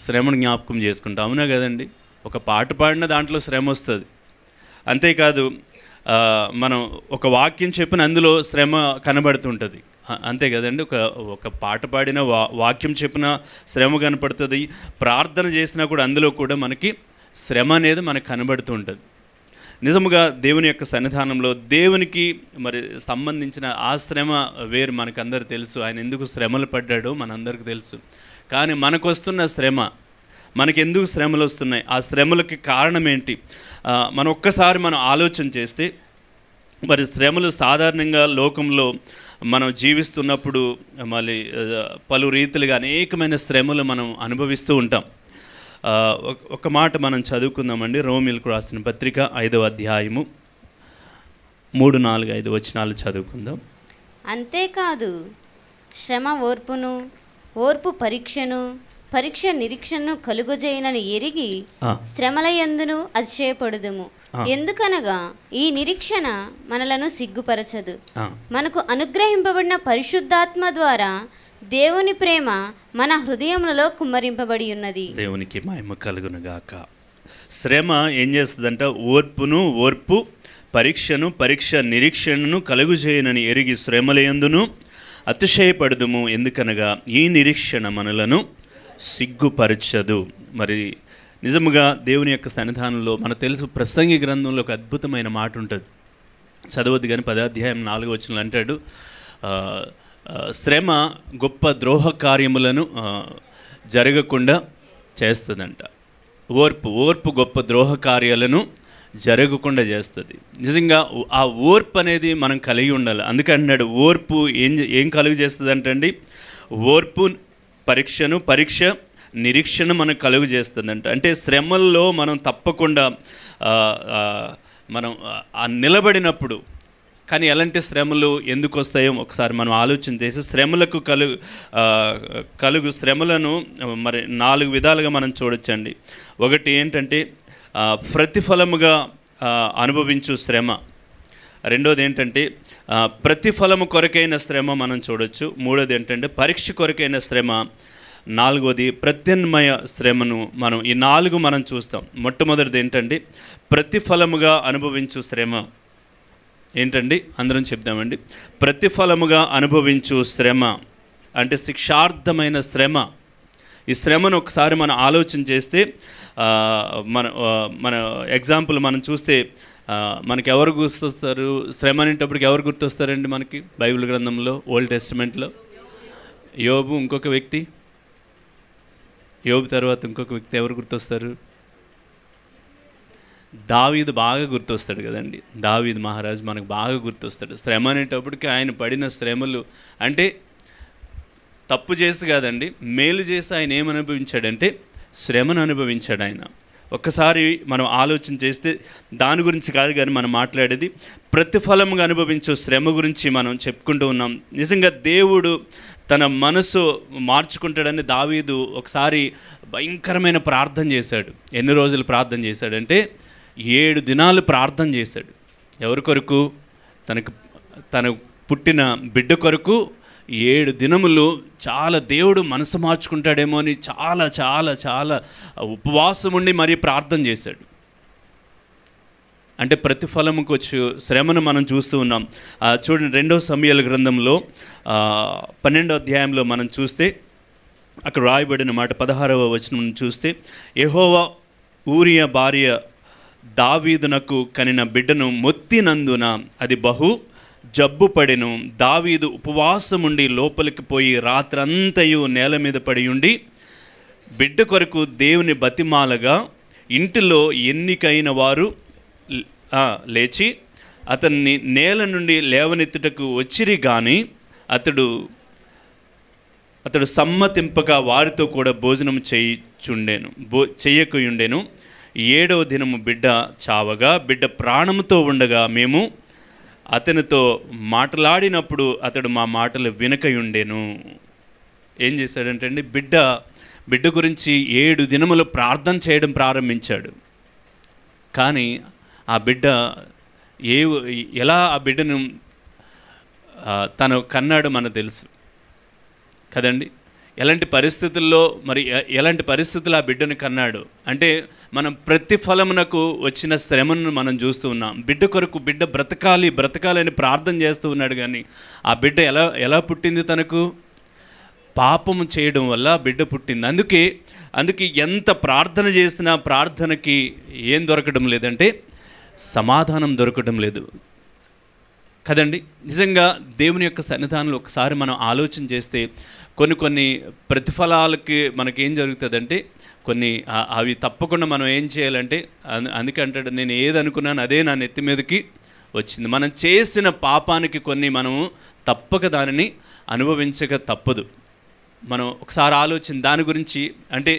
శ్రమను జ్ఞాపకం చేసుకుంటాం, అవునా కదండి? ఒక పాట పాడిన దాంట్లో శ్రమ వస్తుంది. అంతేకాదు మనం ఒక వాక్యం చెప్పిన అందులో శ్రమ కనబడుతుంటుంది, అంతే కదండి. ఒక పాట పాడిన వాక్యం చెప్పిన శ్రమ కనపడుతుంది. ప్రార్థన చేసినా కూడా అందులో కూడా మనకి శ్రమ అనేది మనకు కనబడుతూ ఉంటుంది. నిజముగా దేవుని యొక్క సన్నిధానంలో దేవునికి మరి సంబంధించిన ఆ శ్రమ వేరు, మనకందరూ తెలుసు. ఆయన ఎందుకు శ్రమలు పడ్డాడో మనందరికీ తెలుసు. కానీ మనకు వస్తున్న శ్రమ, మనకెందుకు శ్రమలు వస్తున్నాయి, ఆ శ్రమలకి కారణం ఏంటి, మనం ఒక్కసారి మనం ఆలోచన చేస్తే మరి శ్రమలు సాధారణంగా లోకంలో మనం జీవిస్తున్నప్పుడు మళ్ళీ పలు రీతిలుగా అనేకమైన శ్రమలు మనం అనుభవిస్తూ ఉంటాం. ఒక మాట మనం చదువుకుందామండి. రోమీయులకు రాసిన పత్రిక 5వ అధ్యాయము 3, 4, 5 వచనాలు చదువుకుందాం. అంతేకాదు శ్రమ ఓర్పును, ఓర్పు పరీక్షను, పరీక్ష నిరీక్షను కలుగజేయనని ఎరిగి శ్రమలయందును అతిశయపడుదుము. ఎందుకనగా ఈ నిరీక్షణ మనలను సిగ్గుపరచదు, మనకు అనుగ్రహింపబడిన పరిశుద్ధాత్మ ద్వారా దేవుని ప్రేమ మన హృదయములలో కుమ్మరింపబడి ఉన్నది. దేవునికి మహిమ కలుగునుగాక. శ్రమ ఏం చేస్తుందంట? ఓర్పు పరీక్షను, పరీక్ష నిరీక్షణను కలుగుచేయనని ఎరిగి శ్రమలయందును అతిశయపడుదుము. ఎందుకనగా ఈ నిరీక్షణ మనలను సిగ్గుపరచదు. మరి నిజముగా దేవుని యొక్క సన్నిధానంలో మనకు తెలుసు, ప్రసంగి గ్రంథంలో ఒక అద్భుతమైన మాట ఉంటుంది, చదవద్దు కానీ 10వ అధ్యాయం 4వ వచనంలో అంటాడు, శ్రమ గొప్ప ద్రోహ కార్యములను జరగకుండా చేస్తుందంట. ఓర్పు గొప్ప ద్రోహ కార్యాలను జరగకుండా చేస్తుంది. నిజంగా ఆ ఓర్పు అనేది మనం కలిగి ఉండాలి. అందుకే అంటున్నాడు, ఓర్పు ఏం కలుగు చేస్తుంది అంటండి? ఓర్పు పరీక్షను, పరీక్ష నిరీక్షణ మనకు కలుగు చేస్తుందంట. అంటే శ్రమల్లో మనం తప్పకుండా మనం నిలబడినప్పుడు, కానీ ఎలాంటి శ్రమలు ఎందుకు వస్తాయో ఒకసారి మనం ఆలోచన చేసి శ్రమలకు కలుగు శ్రమలను మరి 4 విధాలుగా మనం చూడొచ్చండి. ఒకటి ఏంటంటే ప్రతిఫలముగా అనుభవించు శ్రమ. రెండోది ఏంటంటే ప్రతిఫలము కొరకైన శ్రమ మనం చూడొచ్చు. మూడోది ఏంటంటే పరీక్ష కొరకైన శ్రమ. నాలుగోది ప్రత్యామ్నాయ శ్రమను మనం ఈ 4 మనం చూస్తాం. మొట్టమొదటిది ఏంటంటే ప్రతిఫలముగా అనుభవించు శ్రమ. ఏంటండి? అందరం చెప్దామండి. ప్రతిఫలముగా అనుభవించు శ్రమ అంటే శిక్షార్థమైన శ్రమ. ఈ శ్రమను ఒకసారి మనం ఆలోచన చేస్తే మన ఎగ్జాంపుల్ మనం చూస్తే మనకి ఎవరు గుర్తొస్తారు? శ్రమ అనేటప్పటికి ఎవరు గుర్తొస్తారండి మనకి బైబిల్ గ్రంథంలో, ఓల్డ్ టెస్టిమెంట్లో? యోబు, ఇంకొక వ్యక్తి, యోబు తర్వాత ఇంకొక వ్యక్తి ఎవరు గుర్తొస్తారు? దావీదు బాగా గుర్తొస్తాడు కదండి. దావీదు మహారాజు మనకు బాగా గుర్తొస్తాడు. శ్రమ అనేటప్పటికి ఆయన పడిన శ్రమలు అంటే తప్పు చేసి కాదండి, మేలు చేసి ఆయన ఏమనుభవించాడంటే శ్రమను అనుభవించాడు ఆయన. ఒక్కసారి మనం ఆలోచన చేస్తే దాని గురించి కాదు కానీ మనం మాట్లాడేది ప్రతిఫలంగా అనుభవించే శ్రమ గురించి మనం చెప్పుకుంటూ ఉన్నాం. నిజంగా దేవుడు తన మనసు మార్చుకుంటాడని దావీదు ఒకసారి భయంకరమైన ప్రార్థన చేశాడు. ఎన్ని రోజులు ప్రార్థన చేశాడంటే 7 దినాలు ప్రార్థన చేశాడు. ఎవరి కొరకు? తన పుట్టిన బిడ్డ కొరకు 7 దినములు చాలా దేవుడు మనసు మార్చుకుంటాడేమో అని చాలా చాలా చాలా ఉపవాసం ఉండి మరీ ప్రార్థన చేశాడు. అంటే ప్రతిఫలముకు వచ్చి శ్రమను మనం చూస్తూ ఉన్నాం. చూడండి 2వ సమూయేలు గ్రంథంలో 12వ అధ్యాయంలో మనం చూస్తే అక్కడ రాయబడిన మాట 16వ వచనం చూస్తే, యెహోవా ఊరియా భార్య దావీదునకు కనిన బిడ్డను మొత్తినందున అది బహు జబ్బు పడెను. దావీదు ఉపవాసముండి లోపలికి పోయి రాత్రంతయు నేల మీద పడి ఉండి బిడ్డ కొరకు దేవుని బతిమాలగా ఇంటిలో ఎన్నికైన వారు లేచి అతన్ని నేల నుండి లేవనెత్తుటకు వచ్చిరి కానీ అతడు సమ్మతింపక వారితో కూడా భోజనం చెయ్యకుండెను. 7వ దినము బిడ్డ చావగా బిడ్డ ప్రాణముతో ఉండగా మేము అతనితో మాట్లాడినప్పుడు అతడు మా మాటలు వినకయుండెను. ఏం చేశాడంటే అండి, బిడ్డ గురించి 7 దినములు ప్రార్థన చేయడం ప్రారంభించాడు. కానీ ఆ బిడ్డ ఎలా ఆ బిడ్డను తను కన్నాడు మనకు తెలుసు కదండి. ఎలాంటి పరిస్థితుల్లో ఎలాంటి పరిస్థితుల్లో ఆ బిడ్డను కన్నాడు అంటే మనం ప్రతిఫలమునకు వచ్చిన శ్రమను మనం చూస్తూ ఉన్నాం. బిడ్డ కొరకు బిడ్డ బ్రతకాలని ప్రార్థన చేస్తూ ఉన్నాడు. కానీ ఆ బిడ్డ ఎలా పుట్టింది? తనకు పాపము చేయడం వల్ల బిడ్డ పుట్టింది. అందుకే ఎంత ప్రార్థన చేసినా ప్రార్థనకి ఏం దొరకడం లేదంటే సమాధానం దొరకడం లేదు కదండి. నిజంగా దేవుని యొక్క సన్నిధానంలో ఒకసారి మనం ఆలోచన చేస్తే కొన్ని ప్రతిఫలాలకి మనకేం జరుగుతుందంటే కొన్ని అవి తప్పకుండా మనం ఏం చేయాలంటే అందుకే అంటాడు, నేను ఏది అనుకున్నాను అదే నా నెత్తి మీదకి వచ్చింది. మనం చేసిన పాపానికి కొన్ని మనము తప్పక దానిని అనుభవించక తప్పదు. మనం ఒకసారి ఆలోచన దాని గురించి అంటే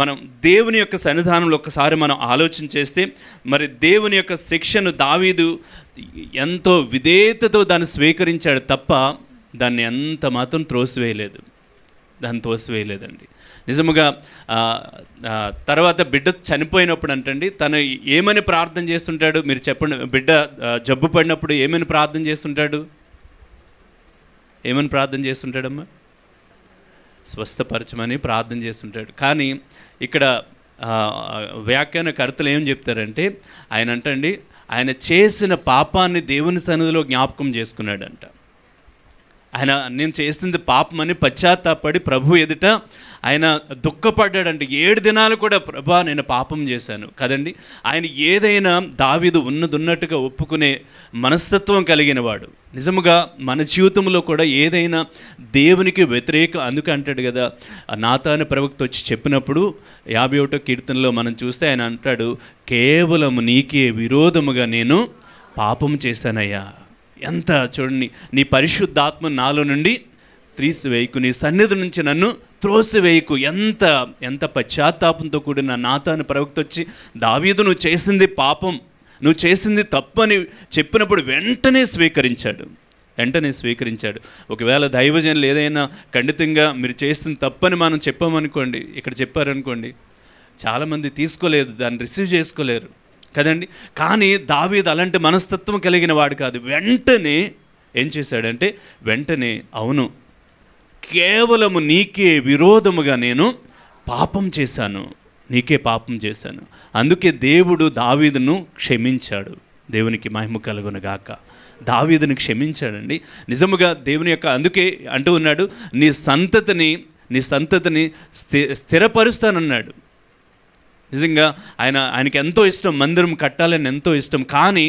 మనం దేవుని యొక్క సన్నిధానంలో ఒకసారి మనం ఆలోచన చేస్తే మరి దేవుని యొక్క శిక్షను దావీదు ఎంతో విధేయతతో దాన్ని స్వీకరించాడు తప్ప దాన్ని ఎంత మాత్రం తోసివేయలేదండి. నిజముగా తర్వాత బిడ్డ చనిపోయినప్పుడు అంటండి తను ఏమని ప్రార్థన చేస్తుంటాడు మీరు చెప్పండి. బిడ్డ జబ్బు పడినప్పుడు ఏమని ప్రార్థన చేస్తుంటాడు? ఏమని ప్రార్థన చేస్తుంటాడమ్మా? స్వస్థపరచమని ప్రార్థన చేస్తుంటాడు. కానీ ఇక్కడ వ్యాఖ్యానకర్తలు ఏం చెప్తారంటే ఆయన అంటండి ఆయన చేసిన పాపాన్ని దేవుని సన్నిధిలో జ్ఞాపకం చేసుకున్నాడంట. ఆయన నేను చేసింది పాపమని పశ్చాత్తాపడి ప్రభు ఎదుట ఆయన దుఃఖపడ్డాడంటే 7 దినాలు కూడా ప్రభా నేను పాపం చేశాను కదండి. ఆయన ఏదైనా దావీదు ఉన్నట్టుగా ఒప్పుకునే మనస్తత్వం కలిగిన వాడు. నిజముగా మన జీవితంలో కూడా ఏదైనా దేవునికి వ్యతిరేక అందుకే అంటాడు కదా, నాతాను ప్రవక్త వచ్చి చెప్పినప్పుడు 51వ కీర్తనలో మనం చూస్తే ఆయన అంటాడు, కేవలం నీకే విరోధముగా నేను పాపం చేశానయ్యా. ఎంత చూడండి, నీ పరిశుద్ధాత్మ నాలో నుండి త్రీసివేయకు, నీ సన్నిధి నుంచి నన్ను త్రోసివేయకు. ఎంత పశ్చాత్తాపంతో కూడిన నాతాను ప్రవక్త వచ్చి దావీదు నువ్వు చేసింది పాపం, నువ్వు చేసింది తప్పని చెప్పినప్పుడు వెంటనే స్వీకరించాడు. ఒకవేళ దైవజనులు ఏదైనా ఖండితంగా మీరు చేసింది తప్పని మనం చెప్పామనుకోండి, ఇక్కడ చెప్పారనుకోండి, చాలామంది తీసుకోలేదు, దాన్ని రిసీవ్ చేసుకోలేరు కదండి. కానీ దావీదు అలాంటి మనస్తత్వం కలిగిన వాడు కాదు. వెంటనే ఏం చేశాడంటే వెంటనే అవును కేవలము నీకే విరోధముగా నేను పాపం చేశాను, నీకే పాపం చేశాను. అందుకే దేవుడు దావీదును క్షమించాడు. దేవునికి మహిమ కలుగునుగాక. దావీదుని క్షమించాడండి. నిజముగా దేవుని యొక్క అందుకే అంటూ ఉన్నాడు, నీ సంతతిని స్థిరపరుస్తానన్నాడు. నిజంగా ఆయనకి ఎంతో ఇష్టం, మందిరం కట్టాలని ఎంతో ఇష్టం. కానీ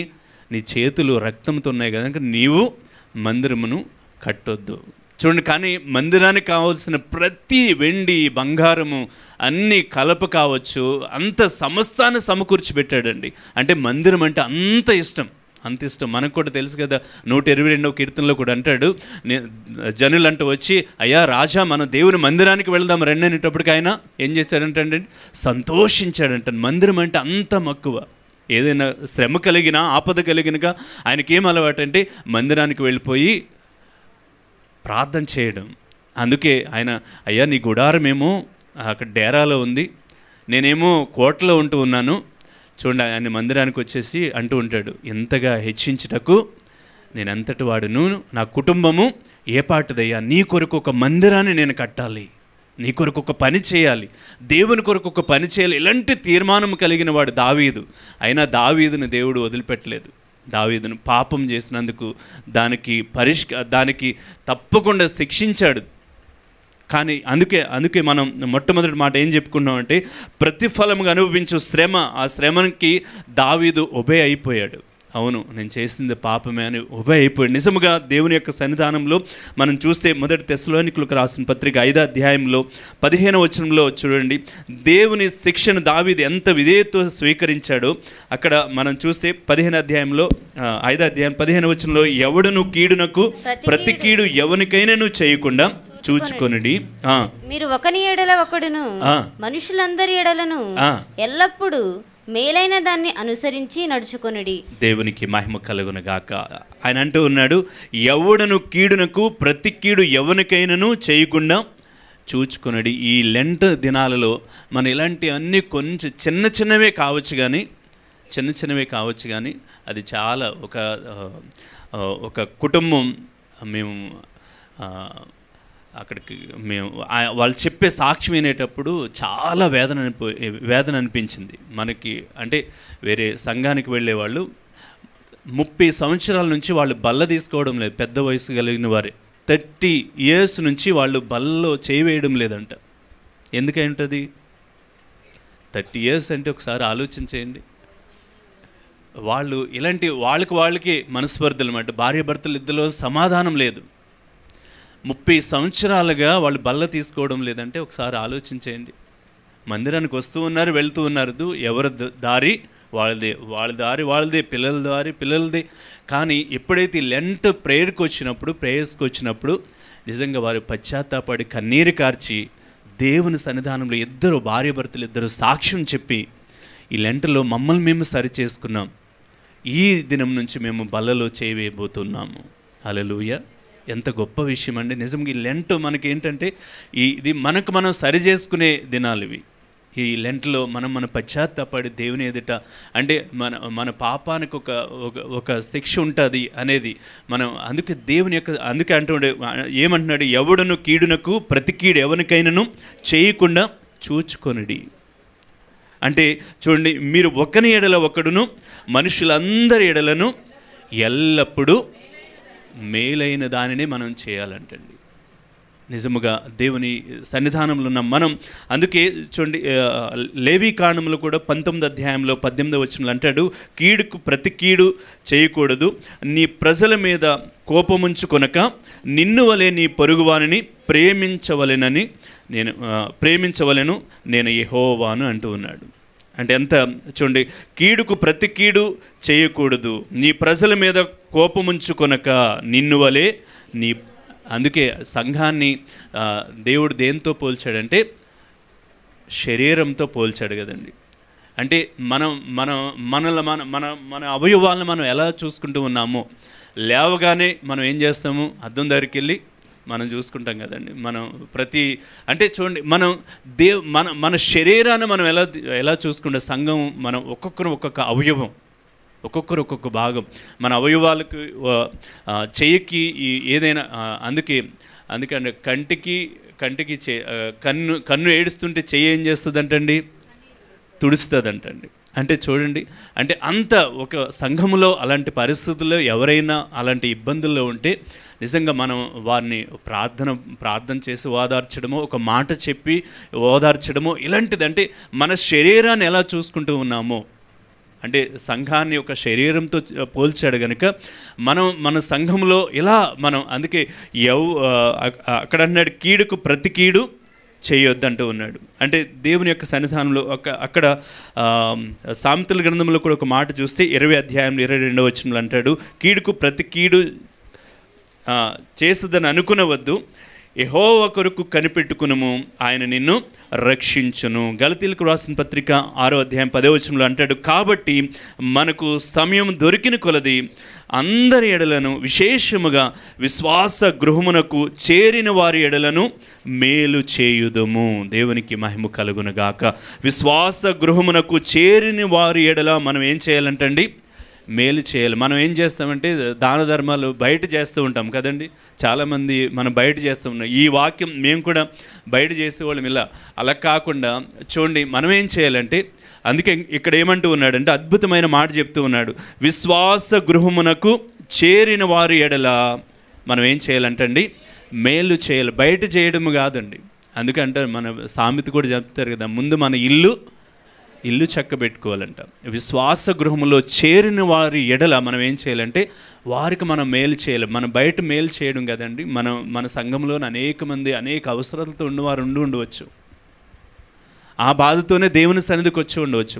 నీ చేతులు రక్తంతో ఉన్నాయి కనుక నీవు మందిరమును కట్టొద్దు. చూడండి, కానీ మందిరానికి కావాల్సిన ప్రతి వెండి బంగారము అన్నీ కలప కావచ్చు అంత సమస్తాన్ని సమకూర్చి పెట్టాడండి. అంటే మందిరం అంటే అంత ఇష్టం. మనకు కూడా తెలుసు కదా, 122వ కీర్తనలో కూడా అంటాడు, జనులు అంటూ వచ్చి అయ్యా రాజా మనం దేవుని మందిరానికి వెళ్దాం రండి అనేటప్పటికి ఆయన ఏం చేశాడంటే సంతోషించాడంట. మందిరం అంటే అంత మక్కువ. ఏదైనా శ్రమ కలిగినా ఆపద కలిగినగా ఆయనకేం అలవాటు అంటే మందిరానికి వెళ్ళిపోయి ప్రార్థన చేయడం. అందుకే ఆయన అయ్యా నీ గుడారమేమో అక్కడ డేరాలో ఉంది, నేనేమో కోటలో ఉంటూ ఉన్నాను. చూడండి, ఆయన మందిరానికి వచ్చేసి అంటూ ఉంటాడు, ఎంతగా హెచ్చించుటకు నేను ఎంతటి వాడును, నా కుటుంబము ఏ పాటిదయ్యా, నీ కొరకు ఒక మందిరాన్ని నేను కట్టాలి, నీ కొరకు ఒక పని చేయాలి, దేవుని కొరకు ఒక పని చేయాలి. ఇలాంటి తీర్మానం కలిగిన వాడు దావీదు. అయినా దావీదును దేవుడు వదిలిపెట్టలేదు. దావీదును పాపం చేసినందుకు దానికి తప్పకుండా శిక్షించాడు. కానీ అందుకే మనం మొట్టమొదటి మాట ఏం చెప్పుకున్నామంటే ప్రతిఫలముగా అనుభవించు శ్రమ, ఆ శ్రమకి దావీదు ఒబే అయిపోయాడు. అవును నేను చేసింది పాపమే అని ఒబే అయిపోయాడు. నిజముగా దేవుని యొక్క సన్నిధానంలో మనం చూస్తే మొదటి తెస్సలోనికులకు రాసిన పత్రిక 5వ అధ్యాయంలో 15వ వచనంలో చూడండి, దేవుని శిక్షను దావీదు ఎంత విధేయతతో స్వీకరించాడో అక్కడ మనం చూస్తే 15వ అధ్యాయంలో 5వ అధ్యాయం 15వ వచనంలో, ఎవడును కీడునకు ప్రతి కీడు ఎవరికైనా చేయకుండా చూచుకొనుడి, మీరు ఒకని ఎడల ఒకడును మనుషులందరి ఎడలను ఎల్లప్పుడూ మేలైన దాన్ని అనుసరించి నడుచుకొనుడి. దేవునికి మహిమ కలుగునుగాక. ఆయన అంటూ ఉన్నాడు, ఎవడను కీడునకు ప్రతి కీడు ఎవరికైనాను చేయకుండా చూచుకొనుడి. ఈ లెంట్ దినాలలో మన ఇలాంటి అన్నీ కొంచెం చిన్నవే కావచ్చు కానీ అది చాలా ఒక కుటుంబం మేము అక్కడికి వాళ్ళు చెప్పే సాక్ష్యం వినేటప్పుడు చాలా వేదన అనిపించింది మనకి. అంటే వేరే సంఘానికి వెళ్ళేవాళ్ళు 30 సంవత్సరాల నుంచి వాళ్ళు బల్ల తీసుకోవడం లేదు, పెద్ద వయసు కలిగిన వారే 30 years నుంచి వాళ్ళు బల్లలో చేయవేయడం లేదంట. ఎందుకంటది 30 years అంటే ఒకసారి ఆలోచించేయండి. వాళ్ళు ఇలాంటి వాళ్ళకి మనస్పర్ధలు అన్నమాట, భార్యాభర్తలు ఇద్దరిలో సమాధానం లేదు. 30 సంవత్సరాలుగా వాళ్ళు బల్ల తీసుకోవడం లేదంటే ఒకసారి ఆలోచించేయండి. మందిరానికి వస్తూ ఉన్నారు, వెళ్తూ ఉన్నారు. ఎవరి దారి వాళ్ళదే, వాళ్ళ దారి వాళ్ళదే, పిల్లల దారి పిల్లలదే. కానీ ఎప్పుడైతే లెంట్ ప్రేయర్స్కి వచ్చినప్పుడు నిజంగా వారు పశ్చాత్తాపడి కన్నీరు కార్చి దేవుని సన్నిధానంలో ఇద్దరు భార్యాభర్తలు ఇద్దరు సాక్ష్యం చెప్పి ఈ లెంటలో మమ్మల్ని మేము సరి చేసుకున్నాం, ఈ దినం నుంచి మేము బల్లలో చేయబోతున్నాము. హల్లెలూయా. ఎంత గొప్ప విషయం అండి. నిజంగా ఈ లెంట్ మనకి ఏంటంటే ఇది మనం సరి చేసుకునే దినాలు ఇవి. ఈ లెంట్లో మనం పశ్చాత్తాపడి దేవుని ఎదుట, అంటే మన పాపానికి ఒక శిక్ష ఉంటుంది అనేది మనం అందుకే అంటుండే, ఏమంటున్నాడు, ఎవడును కీడునకు ప్రతి కీడు ఎవరికైనాను చేయకుండా చూచుకొనుడి. అంటే చూడండి, మీరు ఒకని ఎడల ఒకడును మనుషులందరి ఎడలను ఎల్లప్పుడూ మేలైన దానిని మనం చేయాలంటండి. నిజముగా దేవుని సన్నిధానంలో ఉన్న మనం, అందుకే చూడండి లేవీ కాండంలో కూడా 19వ అధ్యాయంలో 18వ వచనంలో అంటాడు, కీడుకు ప్రతి కీడు చేయకూడదు, నీ ప్రజల మీద కోపముంచుకొనక నిన్ను వలె నీ పొరుగువానిని ప్రేమించవలెను నేను యెహోవాను అంటూ ఉన్నాడు. అంటే ఎంత చూడండి, కీడుకు ప్రతి కీడు చేయకూడదు, నీ ప్రజల మీద కోపముంచుకొనక నిన్ను వలె నీ. అందుకే సంఘాన్ని దేవుడు దేంతో పోల్చాడంటే శరీరంతో పోల్చాడు కదండి. అంటే మన అవయవాలను మనం ఎలా చూసుకుంటూ ఉన్నామో, లేవగానే మనం ఏం చేస్తాము, అద్దం దగ్గరికి వెళ్ళి మనం చూసుకుంటాం కదండి. మనం అంటే చూడండి, మన శరీరాన్ని మనం ఎలా చూసుకుంటే, సంఘం మనం ఒక్కొక్కరు ఒక్కొక్క అవయవం, ఒక్కొక్కరు ఒక్కొక్క భాగం, మన అవయవాలకు చెయ్యికి ఏదైనా, అందుకే కంటికి కన్ను ఏడుస్తుంటే చెయ్యి ఏం చేస్తుందంటండి, తుడుస్తుందంటండి. అంటే చూడండి, అంటే అంత ఒక సంఘములో అలాంటి పరిస్థితుల్లో ఎవరైనా అలాంటి ఇబ్బందుల్లో ఉంటే నిజంగా మనం వారిని ప్రార్థన చేసి ఓదార్చడమో, ఒక మాట చెప్పి ఓదార్చడమో ఇలాంటిది. అంటే మన శరీరాన్ని ఎలా చూసుకుంటూ ఉన్నామో, అంటే సంఘాన్ని ఒక శరీరంతో పోల్చాడు కనుక మన సంఘంలో ఇలా మనం, అందుకే అక్కడ అన్నాడు, కీడుకు ప్రతి కీడు చేయొద్దంటూ ఉన్నాడు. అంటే దేవుని యొక్క సన్నిధానంలో అక్కడ సామెతల గ్రంథంలో కూడా ఒక మాట చూస్తే 20వ అధ్యాయంలో 22వ వచనంలో అంటాడు, కీడుకు ప్రతి కీడు చేస్తుందని అనుకునవద్దు, యెహోవా కొరకు కనిపెట్టుకునుము, ఆయన నిన్ను రక్షించును. గలతీలకు రాసిన పత్రిక 6వ అధ్యాయం 10వ వచనంలో అంటాడు, కాబట్టి మనకు సమయం దొరికిన కొలది అందరి ఎడలను, విశేషముగా విశ్వాస గృహమునకు చేరిన వారి ఎడలను మేలు చేయుదము. దేవునికి మహిమ కలుగునుగాక. విశ్వాస గృహమునకు చేరిన వారి ఎడల మనం ఏం చేయాలంటండి, మేలు చేయాలి. మనం ఏం చేస్తామంటే దాన ధర్మాలు బయట చేస్తూ ఉంటాం కదండి. చాలామంది మనం బయట చేస్తూ ఉన్నాం. ఈ వాక్యం మేము కూడా బయట చేసేవాళ్ళం. అలా కాకుండా చూడండి, మనం ఏం చేయాలంటే, అందుకే ఇక్కడ ఏమంటూ ఉన్నాడంటే అద్భుతమైన మాట చెప్తూ ఉన్నాడు, విశ్వాస గృహమునకు చేరిన వారి ఎడల మనం ఏం చేయాలంటండి, మేలు చేయాలి. బయట చేయడం కాదండి. అందుకంటే మన సామెత కూడా చెప్తారు కదా, ముందు మన ఇల్లు చక్కబెట్టుకోవాలంట. విశ్వాస గృహంలో చేరిన వారి ఎడల మనం ఏం చేయాలంటే వారికి మనం మేలు చేయాలి. మనం బయట మేలు చేయడం కదండి. మన సంఘంలో అనేక మంది అనేక అవసరాలతో ఉన్నవారు ఉండవచ్చు. ఆ బాధతోనే దేవుని సన్నిధికి వచ్చి ఉండవచ్చు.